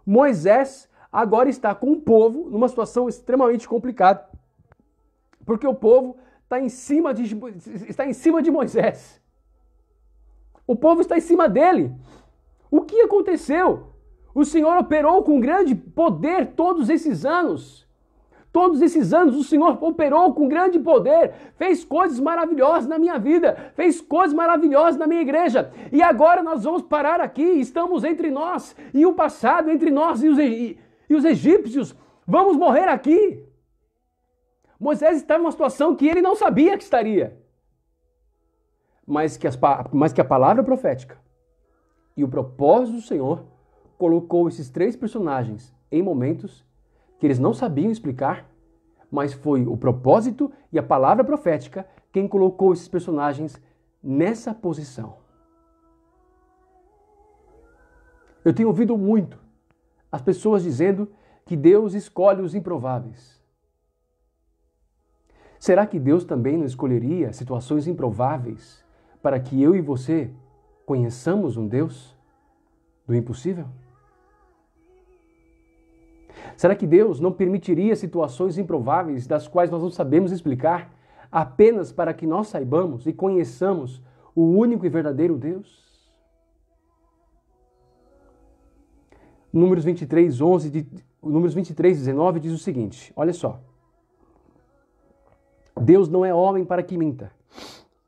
Moisés agora está com o povo numa situação extremamente complicada, porque o povo está em cima de Moisés. O povo está em cima dele. O que aconteceu? O Senhor operou com grande poder todos esses anos. Todos esses anos o Senhor operou com grande poder, fez coisas maravilhosas na minha vida, fez coisas maravilhosas na minha igreja. E agora nós vamos parar aqui, estamos entre nós e o passado, entre nós e os egípcios. Vamos morrer aqui. Moisés estava numa situação que ele não sabia que estaria. Mas que a palavra profética e o propósito do Senhor colocou esses três personagens em momentos que eles não sabiam explicar, mas foi o propósito e a palavra profética quem colocou esses personagens nessa posição. Eu tenho ouvido muito as pessoas dizendo que Deus escolhe os improváveis. Será que Deus também não escolheria situações improváveis para que eu e você conheçamos um Deus do impossível? Será que Deus não permitiria situações improváveis das quais nós não sabemos explicar apenas para que nós saibamos e conheçamos o único e verdadeiro Deus? Números 23, 19 diz o seguinte, olha só. Deus não é homem para que minta,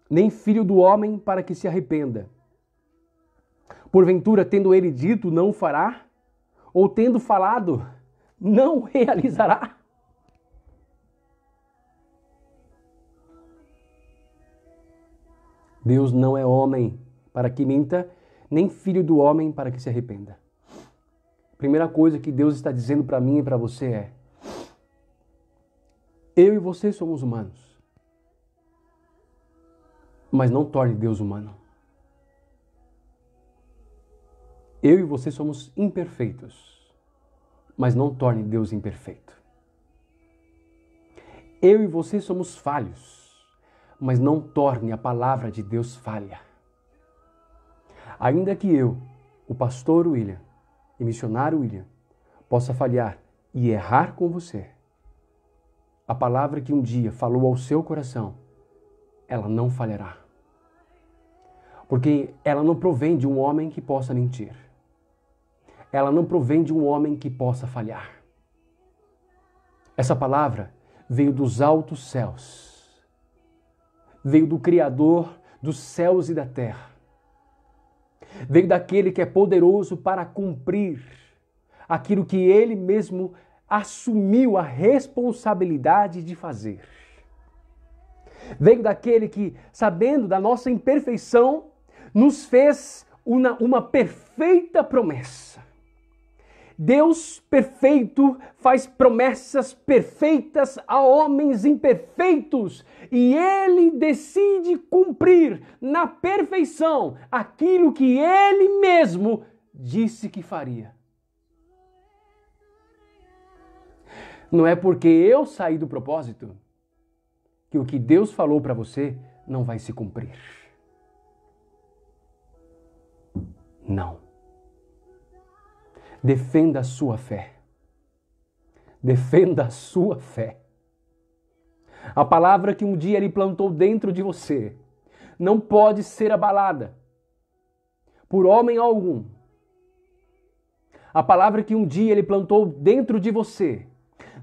nem filho do homem para que se arrependa. Porventura, tendo ele dito, não o fará? Ou tendo falado, não realizará? Deus não é homem para que minta, nem filho do homem para que se arrependa. Primeira coisa que Deus está dizendo para mim e para você é: eu e você somos humanos, mas não torne Deus humano. Eu e você somos imperfeitos, mas não torne Deus imperfeito. Eu e você somos falhos, mas não torne a palavra de Deus falha. Ainda que eu, o pastor William e missionário William, possa falhar e errar com você, a palavra que um dia falou ao seu coração, ela não falhará. Porque ela não provém de um homem que possa mentir. Ela não provém de um homem que possa falhar. Essa palavra veio dos altos céus. Veio do Criador dos céus e da terra. Veio daquele que é poderoso para cumprir aquilo que ele mesmo assumiu a responsabilidade de fazer. Veio daquele que, sabendo da nossa imperfeição, nos fez uma perfeita promessa. Deus perfeito faz promessas perfeitas a homens imperfeitos e Ele decide cumprir na perfeição aquilo que Ele mesmo disse que faria. Não é porque eu saí do propósito que o que Deus falou para você não vai se cumprir. Não. Defenda a sua fé. Defenda a sua fé. A palavra que um dia Ele plantou dentro de você não pode ser abalada por homem algum. A palavra que um dia Ele plantou dentro de você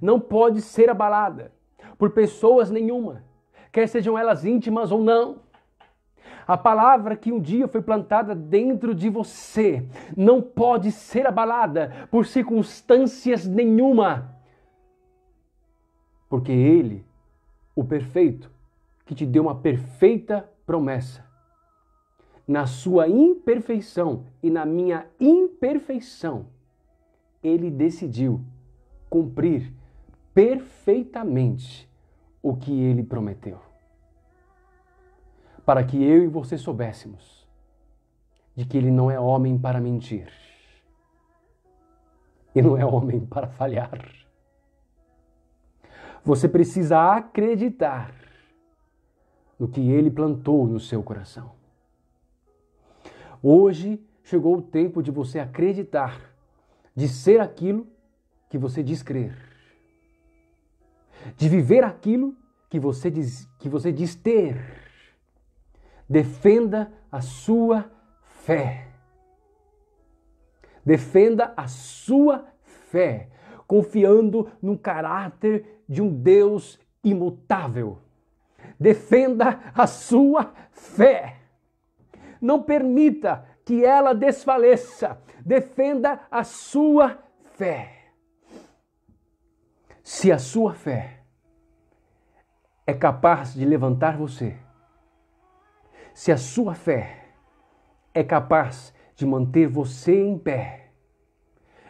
não pode ser abalada por pessoas nenhuma, quer sejam elas íntimas ou não. A palavra que um dia foi plantada dentro de você não pode ser abalada por circunstâncias nenhuma. Porque Ele, o perfeito, que te deu uma perfeita promessa, na sua imperfeição e na minha imperfeição, Ele decidiu cumprir perfeitamente o que Ele prometeu. Para que eu e você soubéssemos de que Ele não é homem para mentir e não é homem para falhar. Você precisa acreditar no que Ele plantou no seu coração. Hoje chegou o tempo de você acreditar, de ser aquilo que você diz crer, de viver aquilo que você diz ter. Defenda a sua fé. Defenda a sua fé. confiando no caráter de um Deus imutável. Defenda a sua fé. Não permita que ela desfaleça. Defenda a sua fé. Se a sua fé é capaz de levantar você, se a sua fé é capaz de manter você em pé,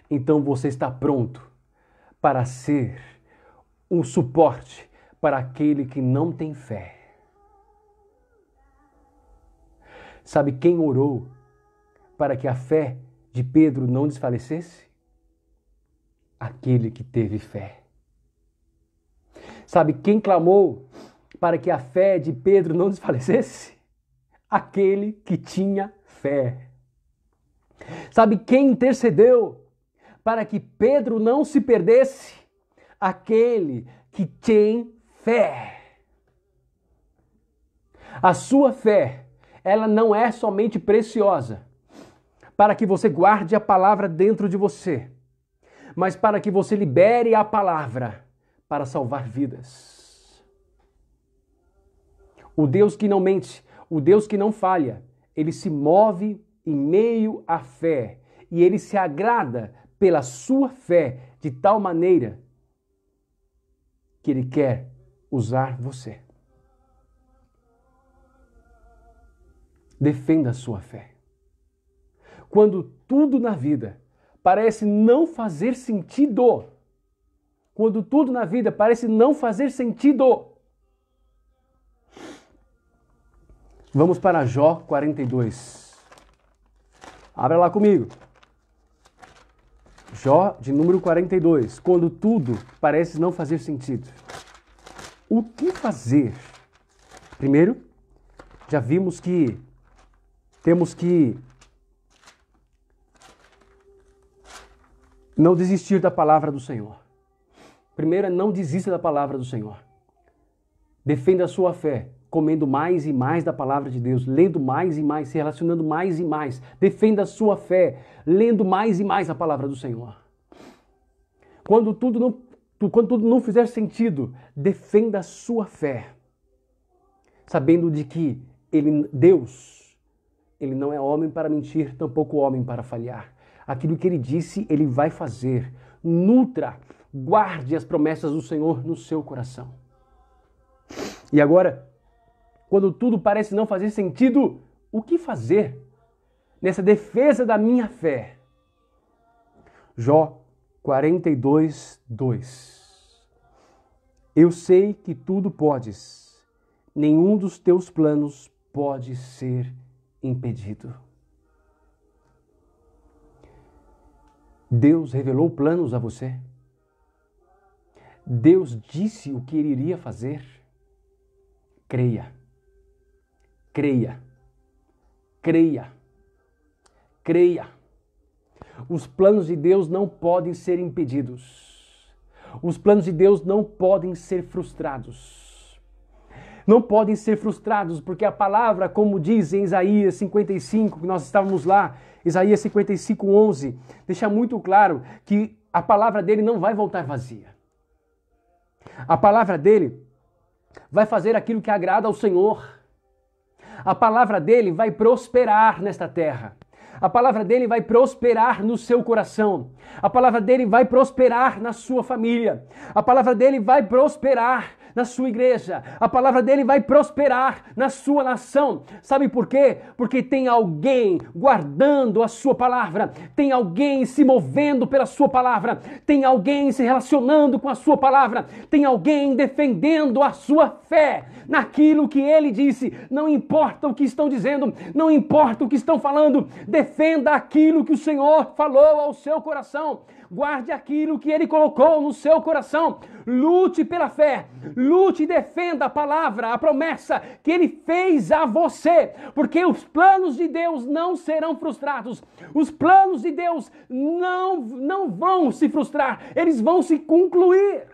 então você está pronto para ser um suporte para aquele que não tem fé. Sabe quem orou para que a fé de Pedro não desfalecesse? Aquele que teve fé. Sabe quem clamou para que a fé de Pedro não desfalecesse? Aquele que tinha fé. Sabe quem intercedeu para que Pedro não se perdesse? Aquele que tem fé. A sua fé, ela não é somente preciosa para que você guarde a palavra dentro de você, mas para que você libere a palavra para salvar vidas. O Deus que não mente, o Deus que não falha, ele se move em meio à fé e ele se agrada pela sua fé de tal maneira que ele quer usar você. Defenda a sua fé. Quando tudo na vida parece não fazer sentido, quando tudo na vida parece não fazer sentido, vamos para Jó 42. Abra lá comigo. Jó de número 42. Quando tudo parece não fazer sentido. O que fazer? Primeiro, já vimos que temos que não desistir da palavra do Senhor. Primeiro, não desista da palavra do Senhor. Defenda a sua fé, comendo mais e mais da palavra de Deus, lendo mais e mais, se relacionando mais e mais. Defenda a sua fé, lendo mais e mais a palavra do Senhor. Quando tudo não fizer sentido, defenda a sua fé, sabendo de que Deus, ele não é homem para mentir, tampouco homem para falhar. Aquilo que ele disse, ele vai fazer. Nutra, guarde as promessas do Senhor no seu coração. E agora, quando tudo parece não fazer sentido, o que fazer nessa defesa da minha fé? Jó 42, 2. Eu sei que tudo podes, nenhum dos teus planos pode ser impedido. Deus revelou planos a você. Deus disse o que ele iria fazer. Creia. Creia. Creia. Creia. Os planos de Deus não podem ser impedidos. Os planos de Deus não podem ser frustrados. Não podem ser frustrados porque a palavra, como diz em Isaías 55, que nós estávamos lá, Isaías 55, 11, deixa muito claro que a palavra dele não vai voltar vazia. A palavra dele vai fazer aquilo que agrada ao Senhor. A palavra dele vai prosperar nesta terra. A palavra dele vai prosperar no seu coração. A palavra dele vai prosperar na sua família. A palavra dele vai prosperar na sua igreja. A palavra dele vai prosperar na sua nação. Sabe por quê? Porque tem alguém guardando a sua palavra. Tem alguém se movendo pela sua palavra. Tem alguém se relacionando com a sua palavra. Tem alguém defendendo a sua fé naquilo que ele disse. Não importa o que estão dizendo, não importa o que estão falando, defenda aquilo que o Senhor falou ao seu coração. Guarde aquilo que ele colocou no seu coração. Lute pela fé. Lute e defenda a palavra, a promessa que ele fez a você. Porque os planos de Deus não serão frustrados. Os planos de Deus não vão se frustrar. Eles vão se concluir.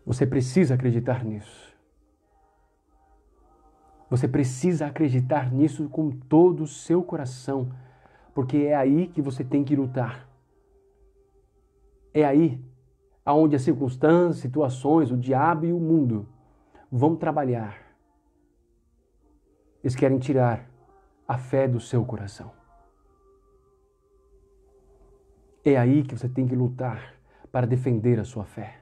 Você precisa acreditar nisso. Você precisa acreditar nisso com todo o seu coração, porque é aí que você tem que lutar. É aí aonde as circunstâncias, situações, o diabo e o mundo vão trabalhar. Eles querem tirar a fé do seu coração. É aí que você tem que lutar para defender a sua fé.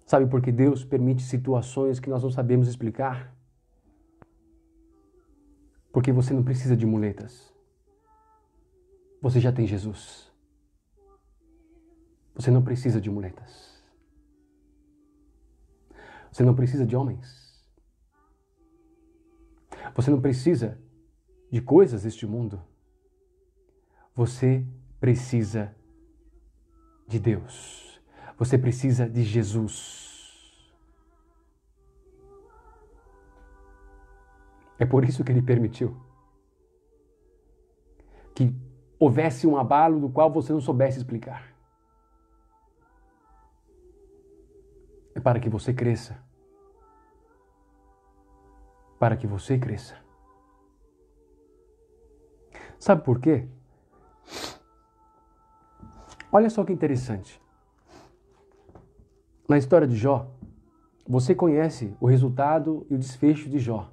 Sabe por que Deus permite situações que nós não sabemos explicar? Porque você não precisa de muletas. Você já tem Jesus. Você não precisa de muletas. Você não precisa de homens. Você não precisa de coisas deste mundo. Você precisa de Deus. Você precisa de Jesus. É por isso que Ele permitiu que houvesse um abalo do qual você não soubesse explicar. É para que você cresça. Para que você cresça. Sabe por quê? Olha só que interessante. Na história de Jó, você conhece o resultado e o desfecho de Jó.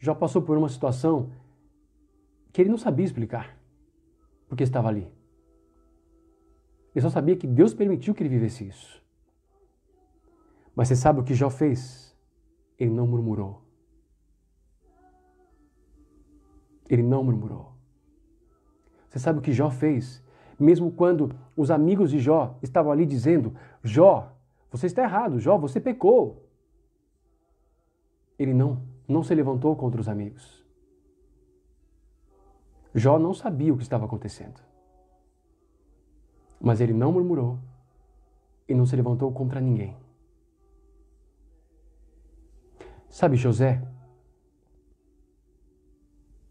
Jó passou por uma situação que ele não sabia explicar, porque estava ali. Ele só sabia que Deus permitiu que ele vivesse isso. Mas você sabe o que Jó fez? Ele não murmurou. Ele não murmurou. Você sabe o que Jó fez? Mesmo quando os amigos de Jó estavam ali dizendo: Jó, você está errado, Jó, você pecou. Ele não se levantou contra os amigos. Jó não sabia o que estava acontecendo. Mas ele não murmurou e não se levantou contra ninguém. Sabe, José?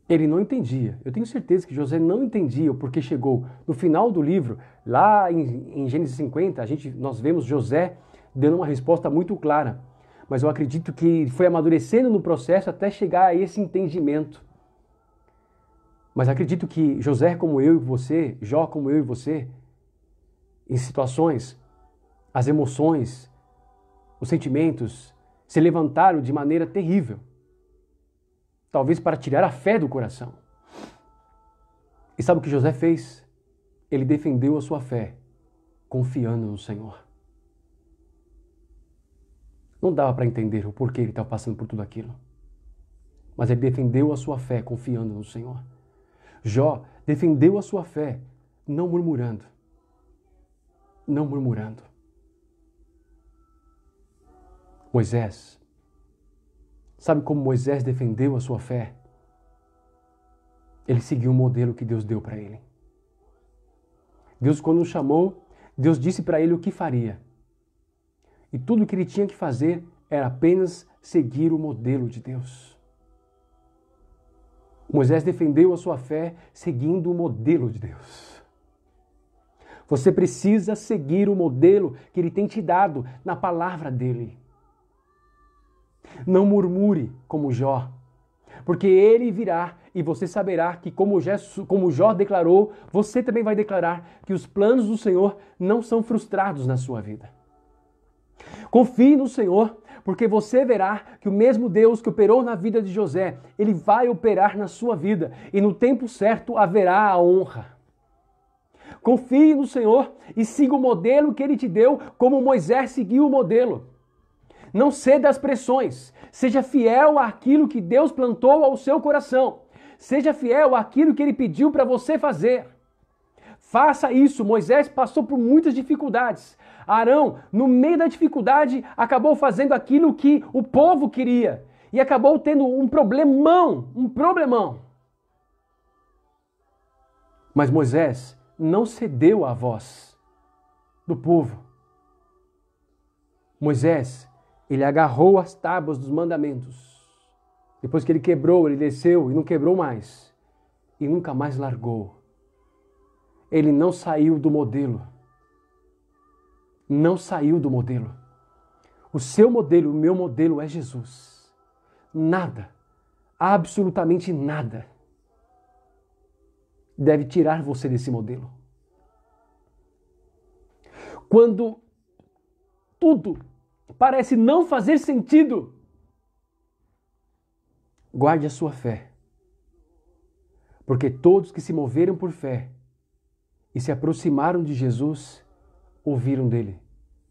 Ele não entendia. Eu tenho certeza que José não entendia porque chegou no final do livro, lá em Gênesis 50, nós vemos José dando uma resposta muito clara. Mas eu acredito que foi amadurecendo no processo até chegar a esse entendimento. Mas acredito que José como eu e você, Jó como eu e você, em situações, as emoções, os sentimentos se levantaram de maneira terrível. Talvez para tirar a fé do coração. E sabe o que José fez? Ele defendeu a sua fé, confiando no Senhor. Não dava para entender o porquê ele estava passando por tudo aquilo. Mas ele defendeu a sua fé, confiando no Senhor. Jó defendeu a sua fé, não murmurando. Não murmurando. Moisés. Sabe como Moisés defendeu a sua fé? Ele seguiu o modelo que Deus deu para ele. Deus, quando o chamou, Deus disse para ele o que faria. E tudo o que ele tinha que fazer era apenas seguir o modelo de Deus. Moisés defendeu a sua fé seguindo o modelo de Deus. Você precisa seguir o modelo que Ele tem te dado na palavra dEle. Não murmure como Jó, porque ele virá e você saberá que, como Jó declarou, você também vai declarar que os planos do Senhor não são frustrados na sua vida. Confie no Senhor, porque você verá que o mesmo Deus que operou na vida de José, Ele vai operar na sua vida e no tempo certo haverá a honra. Confie no Senhor e siga o modelo que Ele te deu, como Moisés seguiu o modelo. Não ceda às pressões. Seja fiel àquilo que Deus plantou ao seu coração. Seja fiel àquilo que Ele pediu para você fazer. Faça isso. Moisés passou por muitas dificuldades. Arão, no meio da dificuldade, acabou fazendo aquilo que o povo queria. E acabou tendo um problemão. Mas Moisés não cedeu à voz do povo. Moisés, ele agarrou as tábuas dos mandamentos. Depois que ele quebrou, ele desceu e não quebrou mais. E nunca mais largou. Ele não saiu do modelo. Não saiu do modelo. O seu modelo, o meu modelo é Jesus. Nada, absolutamente nada, deve tirar você desse modelo. Quando tudo parece não fazer sentido, guarde a sua fé. Porque todos que se moveram por fé e se aproximaram de Jesus, ouviram dele: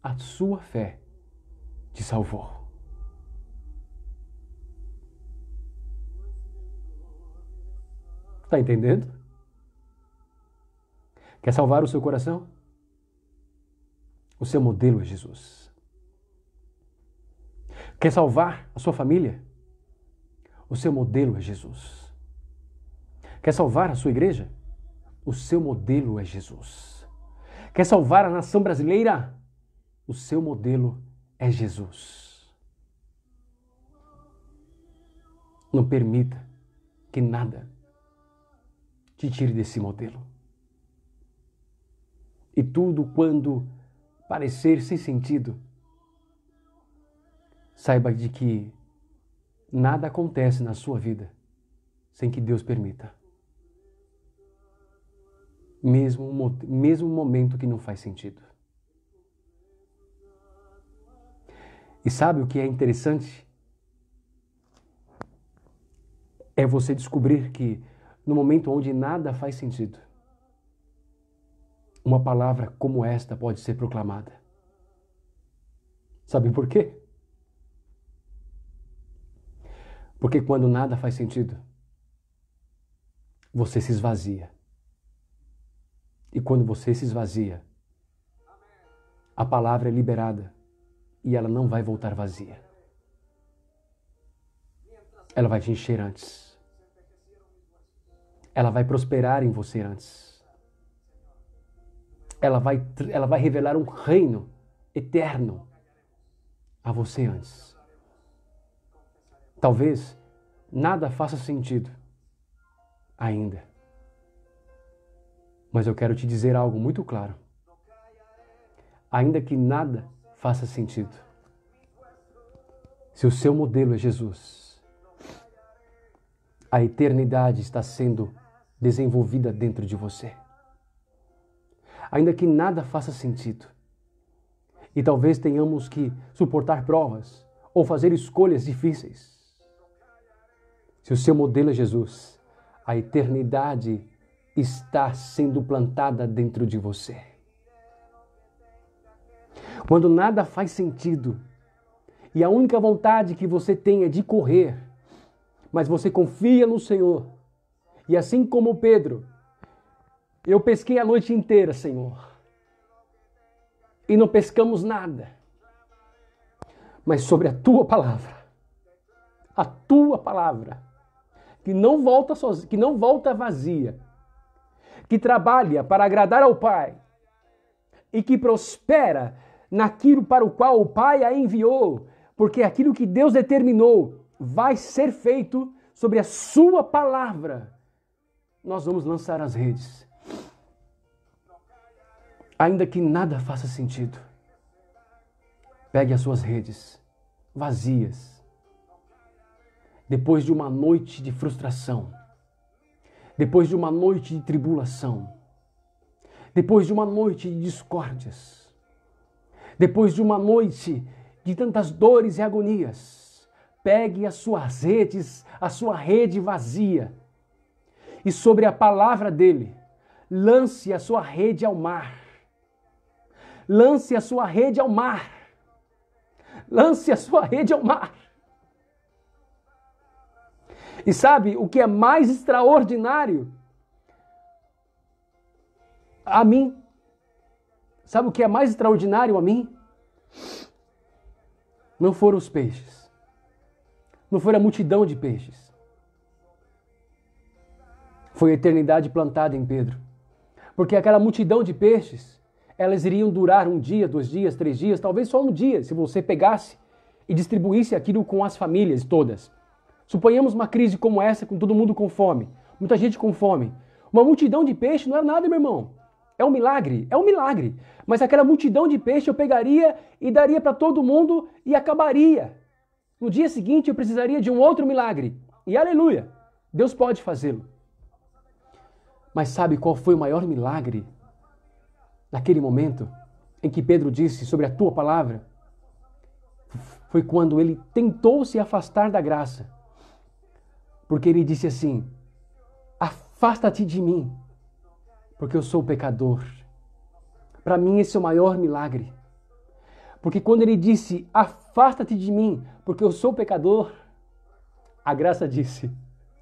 a sua fé te salvou. Está entendendo? Quer salvar o seu coração? O seu modelo é Jesus. Quer salvar a sua família? O seu modelo é Jesus. Quer salvar a sua igreja? O seu modelo é Jesus. Quer salvar a nação brasileira? O seu modelo é Jesus. Não permita que nada te tire desse modelo. E tudo quando parecer sem sentido, saiba de que nada acontece na sua vida sem que Deus permita. Mesmo um momento que não faz sentido. E sabe o que é interessante? É você descobrir que no momento onde nada faz sentido, uma palavra como esta pode ser proclamada. Sabe por quê? Porque quando nada faz sentido, você se esvazia. E quando você se esvazia, a palavra é liberada e ela não vai voltar vazia. Ela vai te encher antes. Ela vai prosperar em você antes. Ela vai revelar um reino eterno a você antes. Talvez nada faça sentido ainda. Mas eu quero te dizer algo muito claro. Ainda que nada faça sentido, se o seu modelo é Jesus, a eternidade está sendo desenvolvida dentro de você. Ainda que nada faça sentido, e talvez tenhamos que suportar provas ou fazer escolhas difíceis, se o seu modelo é Jesus, a eternidade está sendo plantada dentro de você. Quando nada faz sentido e a única vontade que você tem é de correr, mas você confia no Senhor, e assim como Pedro, eu pesquei a noite inteira, Senhor, e não pescamos nada, mas sobre a tua palavra, que não volta sozinha, que não volta vazia, que trabalha para agradar ao Pai e que prospera naquilo para o qual o Pai a enviou, porque aquilo que Deus determinou vai ser feito sobre a sua palavra. Nós vamos lançar as redes. Ainda que nada faça sentido, pegue as suas redes vazias. Depois de uma noite de frustração, depois de uma noite de tribulação, depois de uma noite de discórdias, depois de uma noite de tantas dores e agonias, pegue as suas redes, a sua rede vazia, e sobre a palavra dele, lance a sua rede ao mar. Lance a sua rede ao mar. Lance a sua rede ao mar. E sabe o que é mais extraordinário a mim? Sabe o que é mais extraordinário a mim? Não foram os peixes. Não foi a multidão de peixes. Foi a eternidade plantada em Pedro. Porque aquela multidão de peixes, elas iriam durar 1 dia, 2 dias, 3 dias, talvez só 1 dia, se você pegasse e distribuísse aquilo com as famílias todas. Suponhamos uma crise como essa, com todo mundo com fome, muita gente com fome. Uma multidão de peixe não é nada, meu irmão. É um milagre, é um milagre. Mas aquela multidão de peixe eu pegaria e daria para todo mundo e acabaria. No dia seguinte eu precisaria de um outro milagre. E aleluia, Deus pode fazê-lo. Mas sabe qual foi o maior milagre naquele momento em que Pedro disse sobre a tua palavra? Foi quando ele tentou se afastar da graça. Porque ele disse assim: afasta-te de mim, porque eu sou pecador. Para mim esse é o maior milagre. Porque quando ele disse, afasta-te de mim, porque eu sou pecador, a graça disse,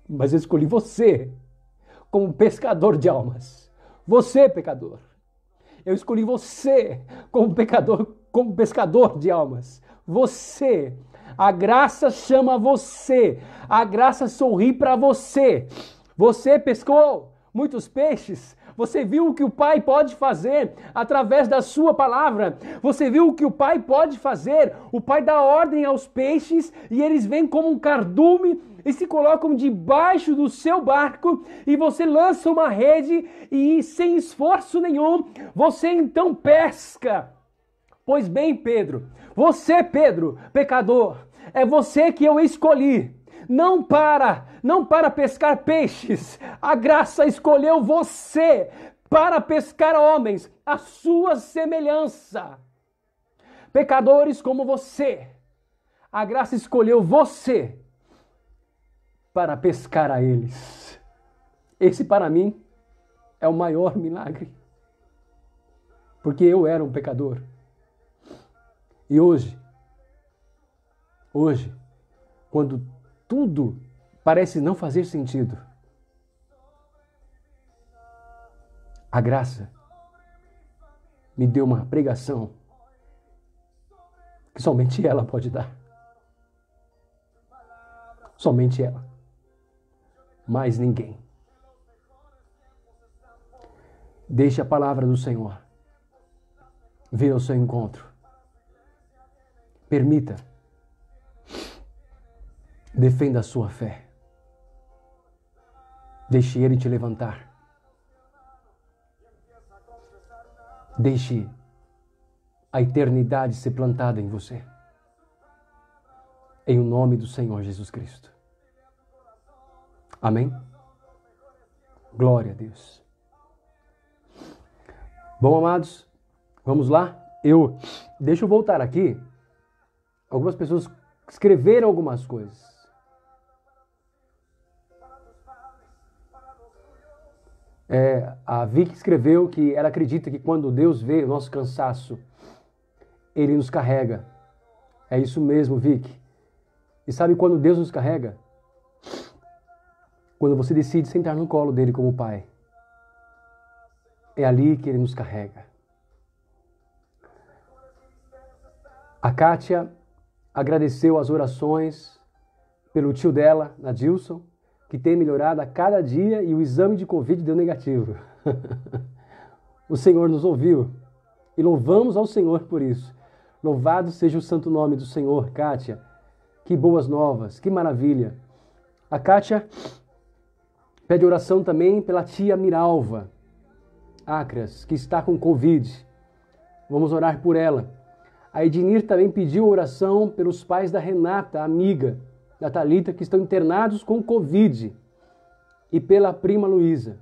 mas eu escolhi você como pescador de almas. Você, pecador. Eu escolhi você como pecador, como pescador de almas. Você. A graça chama você. A graça sorri para você. Você pescou muitos peixes. Você viu o que o Pai pode fazer através da sua palavra. Você viu o que o Pai pode fazer. O Pai dá ordem aos peixes e eles vêm como um cardume e se colocam debaixo do seu barco e você lança uma rede e sem esforço nenhum, você então pesca. Pois bem, Pedro, você, Pedro, pecador, é você que eu escolhi. Não para pescar peixes. A graça escolheu você para pescar homens, a sua semelhança. Pecadores como você. A graça escolheu você para pescar a eles. Esse para mim é o maior milagre. Porque eu era um pecador. E hoje, quando tudo parece não fazer sentido, a graça me deu uma pregação que somente ela pode dar. Somente ela. Mais ninguém. Deixe a palavra do Senhor vir ao seu encontro. Permita. Defenda a sua fé. Deixe Ele te levantar. Deixe a eternidade ser plantada em você. Em o nome do Senhor Jesus Cristo. Amém? Glória a Deus. Bom, amados, vamos lá? Deixa eu voltar aqui. Algumas pessoas escreveram algumas coisas. A Vicky escreveu que ela acredita que quando Deus vê o nosso cansaço, Ele nos carrega. É isso mesmo, Vicky. E sabe quando Deus nos carrega? Quando você decide sentar no colo dele como pai. É ali que Ele nos carrega. A Kátia agradeceu as orações pelo tio dela, Nadilson, que tem melhorado a cada dia e o exame de Covid deu negativo. O Senhor nos ouviu e louvamos ao Senhor por isso. Louvado seja o santo nome do Senhor, Kátia. Que boas novas, que maravilha. A Kátia pede oração também pela tia Miralva Acras, que está com Covid. Vamos orar por ela. A Ednir também pediu oração pelos pais da Renata, amiga da Thalita, que estão internados com Covid. E pela prima Luísa,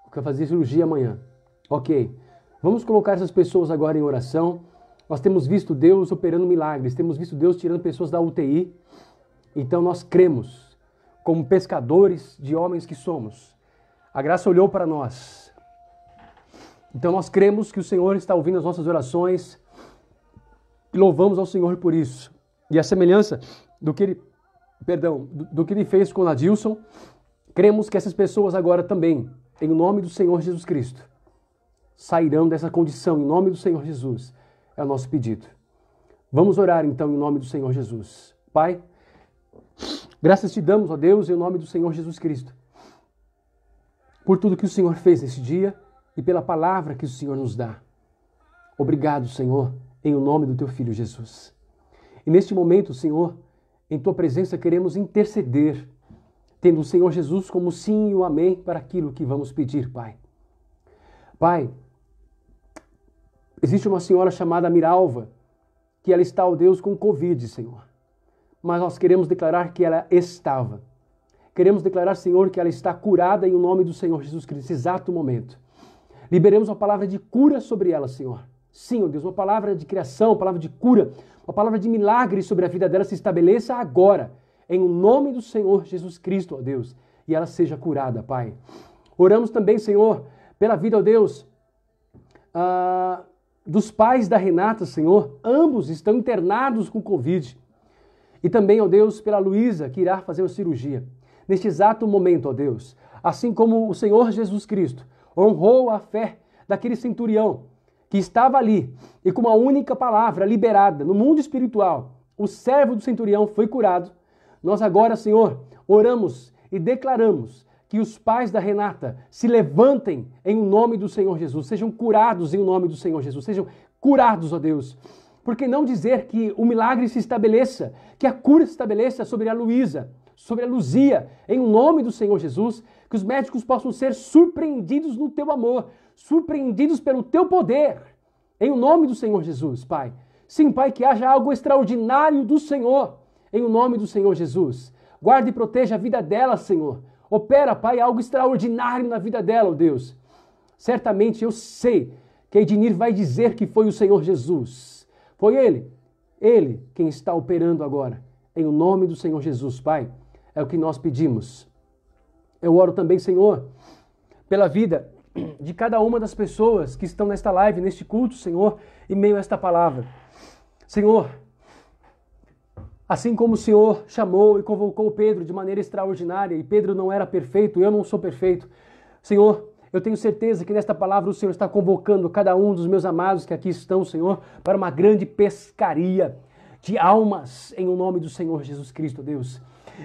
que vai fazer cirurgia amanhã. Ok. Vamos colocar essas pessoas agora em oração. Nós temos visto Deus operando milagres. Temos visto Deus tirando pessoas da UTI. Então nós cremos, como pescadores de homens que somos. A graça olhou para nós. Então nós cremos que o Senhor está ouvindo as nossas orações. E louvamos ao Senhor por isso. E a semelhança do que ele fez com Adilson, cremos que essas pessoas agora também, em nome do Senhor Jesus Cristo, sairão dessa condição, em nome do Senhor Jesus. É o nosso pedido. Vamos orar então em nome do Senhor Jesus. Pai, graças te damos, ó Deus, em nome do Senhor Jesus Cristo, por tudo que o Senhor fez nesse dia e pela palavra que o Senhor nos dá. Obrigado, Senhor, em o nome do teu Filho Jesus. E neste momento, Senhor, em tua presença queremos interceder, tendo o Senhor Jesus como sim e o amém para aquilo que vamos pedir, Pai. Pai, existe uma senhora chamada Miralva, que ela está, ó Deus, com Covid, Senhor. Mas nós queremos declarar que ela estava. queremos declarar, Senhor, que ela está curada em nome do Senhor Jesus Cristo, nesse exato momento. Liberemos uma palavra de cura sobre ela, Senhor. Sim, ó Deus, uma palavra de criação, uma palavra de cura, uma palavra de milagre sobre a vida dela se estabeleça agora, em nome do Senhor Jesus Cristo, ó Deus, e ela seja curada, Pai. Oramos também, Senhor, pela vida, ó Deus, dos pais da Renata, Senhor. Ambos estão internados com Covid. E também, ó Deus, pela Luísa, que irá fazer a cirurgia. Neste exato momento, ó Deus, assim como o Senhor Jesus Cristo honrou a fé daquele centurião que estava ali e com uma única palavra liberada no mundo espiritual, o servo do centurião foi curado. Nós agora, Senhor, oramos e declaramos que os pais da Renata se levantem em nome do Senhor Jesus, sejam curados em nome do Senhor Jesus, sejam curados, ó Deus. Por que não dizer que o milagre se estabeleça, que a cura se estabeleça sobre a Luísa, sobre a Luzia, em nome do Senhor Jesus, que os médicos possam ser surpreendidos no teu amor, surpreendidos pelo teu poder, em nome do Senhor Jesus, Pai. Sim, Pai, que haja algo extraordinário do Senhor, em nome do Senhor Jesus. Guarde e proteja a vida dela, Senhor. Opera, Pai, algo extraordinário na vida dela, ó Deus. Certamente eu sei que Ednir vai dizer que foi o Senhor Jesus. Foi Ele quem está operando agora. Em nome do Senhor Jesus, Pai, é o que nós pedimos. Eu oro também, Senhor, pela vida de cada uma das pessoas que estão nesta live, neste culto, Senhor, em meio a esta palavra. Senhor, assim como o Senhor chamou e convocou Pedro de maneira extraordinária, e Pedro não era perfeito, eu não sou perfeito, Senhor, eu tenho certeza que nesta palavra o Senhor está convocando cada um dos meus amados que aqui estão, Senhor, para uma grande pescaria de almas em nome do Senhor Jesus Cristo, Deus.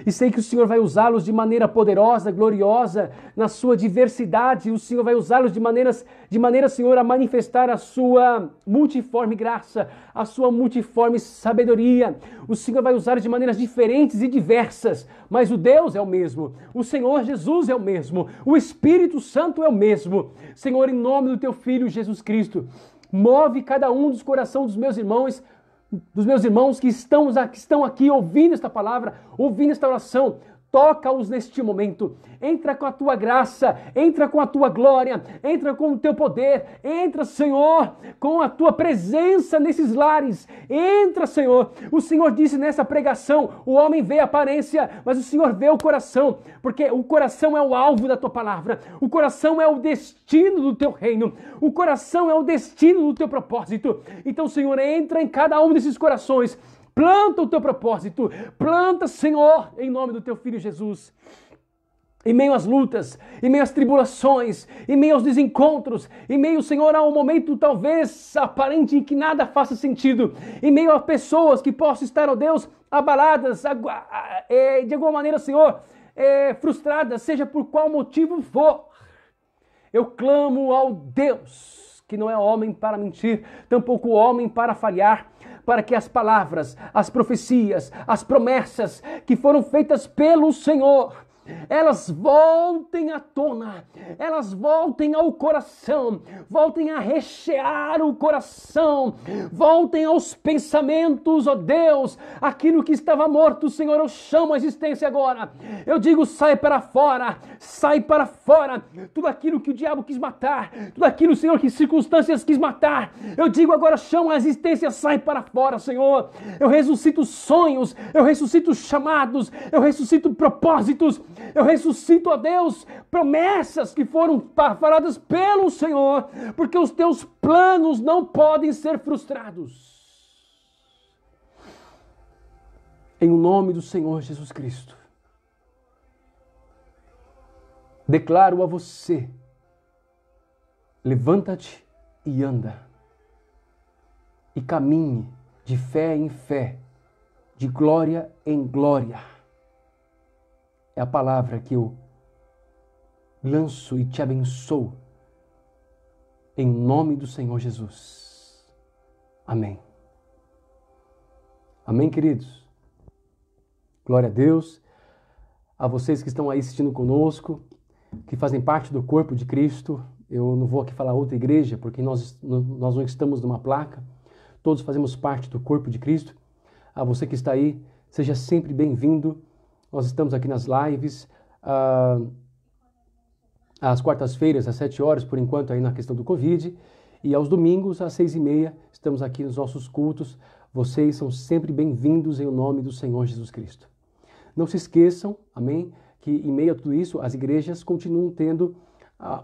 E sei que o Senhor vai usá-los de maneira poderosa, gloriosa, na sua diversidade. O Senhor vai usá-los de maneira, Senhor, a manifestar a sua multiforme graça, a sua multiforme sabedoria. O Senhor vai usá-los de maneiras diferentes e diversas, mas o Deus é o mesmo. O Senhor Jesus é o mesmo. O Espírito Santo é o mesmo. Senhor, em nome do teu Filho Jesus Cristo, move cada um dos corações dos meus irmãos que estão aqui ouvindo esta palavra, ouvindo esta oração. Toca-os neste momento. Entra com a tua graça, entra com a tua glória, entra com o teu poder. Entra, Senhor, com a tua presença nesses lares. Entra, Senhor. O Senhor disse nessa pregação, o homem vê a aparência, mas o Senhor vê o coração, porque o coração é o alvo da tua palavra. O coração é o destino do teu reino. O coração é o destino do teu propósito. Então, Senhor, entra em cada um desses corações. Planta o teu propósito, planta, Senhor, em nome do teu Filho Jesus. Em meio às lutas, em meio às tribulações, em meio aos desencontros, em meio, Senhor, a um momento talvez aparente em que nada faça sentido, em meio a pessoas que possam estar, ó Deus, abaladas, de alguma maneira, Senhor, frustradas, seja por qual motivo for. Eu clamo ao Deus, que não é homem para mentir, tampouco homem para falhar, para que as palavras, as profecias, as promessas que foram feitas pelo Senhor, elas voltem à tona, elas voltem ao coração, voltem a rechear o coração, voltem aos pensamentos, ó Deus, aquilo que estava morto, Senhor, eu chamo a existência agora, eu digo sai para fora, tudo aquilo que o diabo quis matar, tudo aquilo, Senhor, que circunstâncias quis matar, eu digo agora chamo a existência, sai para fora, Senhor, eu ressuscito sonhos, eu ressuscito chamados, eu ressuscito propósitos, eu ressuscito, ó Deus, promessas que foram faladas pelo Senhor, porque os teus planos não podem ser frustrados. Em nome do Senhor Jesus Cristo, declaro a você, levanta-te e anda, e caminhe de fé em fé, de glória em glória. É a palavra que eu lanço e te abençoo. Em nome do Senhor Jesus. Amém. Amém, queridos. Glória a Deus. A vocês que estão aí assistindo conosco, que fazem parte do corpo de Cristo. Eu não vou aqui falar outra igreja, porque nós não estamos numa placa. Todos fazemos parte do corpo de Cristo. A você que está aí, seja sempre bem-vindo. Nós estamos aqui nas lives, às quartas-feiras, às 7 horas, por enquanto, aí na questão do Covid. E aos domingos, às 6h30, estamos aqui nos nossos cultos. Vocês são sempre bem-vindos em nome do Senhor Jesus Cristo. Não se esqueçam, amém, que em meio a tudo isso, as igrejas continuam tendo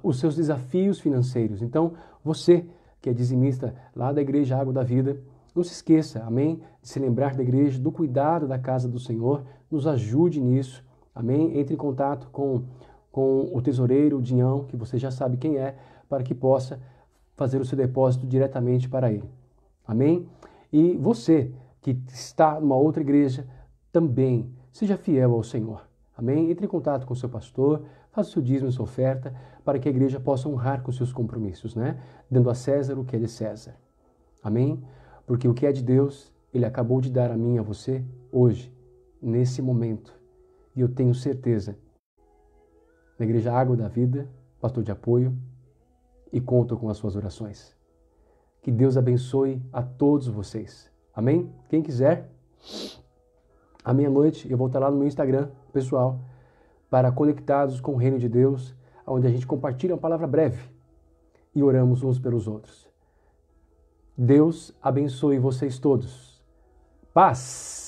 os seus desafios financeiros. Então, você que é dizimista lá da Igreja Água da Vida, não se esqueça, amém, de se lembrar da igreja, do cuidado da casa do Senhor, nos ajude nisso, amém? Entre em contato com o tesoureiro, o Dinhão, que você já sabe quem é, para que possa fazer o seu depósito diretamente para ele, amém? E você que está numa outra igreja, também seja fiel ao Senhor, amém? Entre em contato com o seu pastor, faça o seu dízimo e sua oferta, para que a igreja possa honrar com seus compromissos, né? Dando a César o que é de César, amém? Porque o que é de Deus, Ele acabou de dar a mim e a você hoje, nesse momento. E eu tenho certeza, na Igreja Água da Vida, pastor de apoio, e conto com as suas orações. Que Deus abençoe a todos vocês. Amém? Quem quiser, à meia-noite eu vou estar lá no meu Instagram pessoal, para Conectados com o Reino de Deus, onde a gente compartilha uma palavra breve e oramos uns pelos outros. Deus abençoe vocês todos. Paz!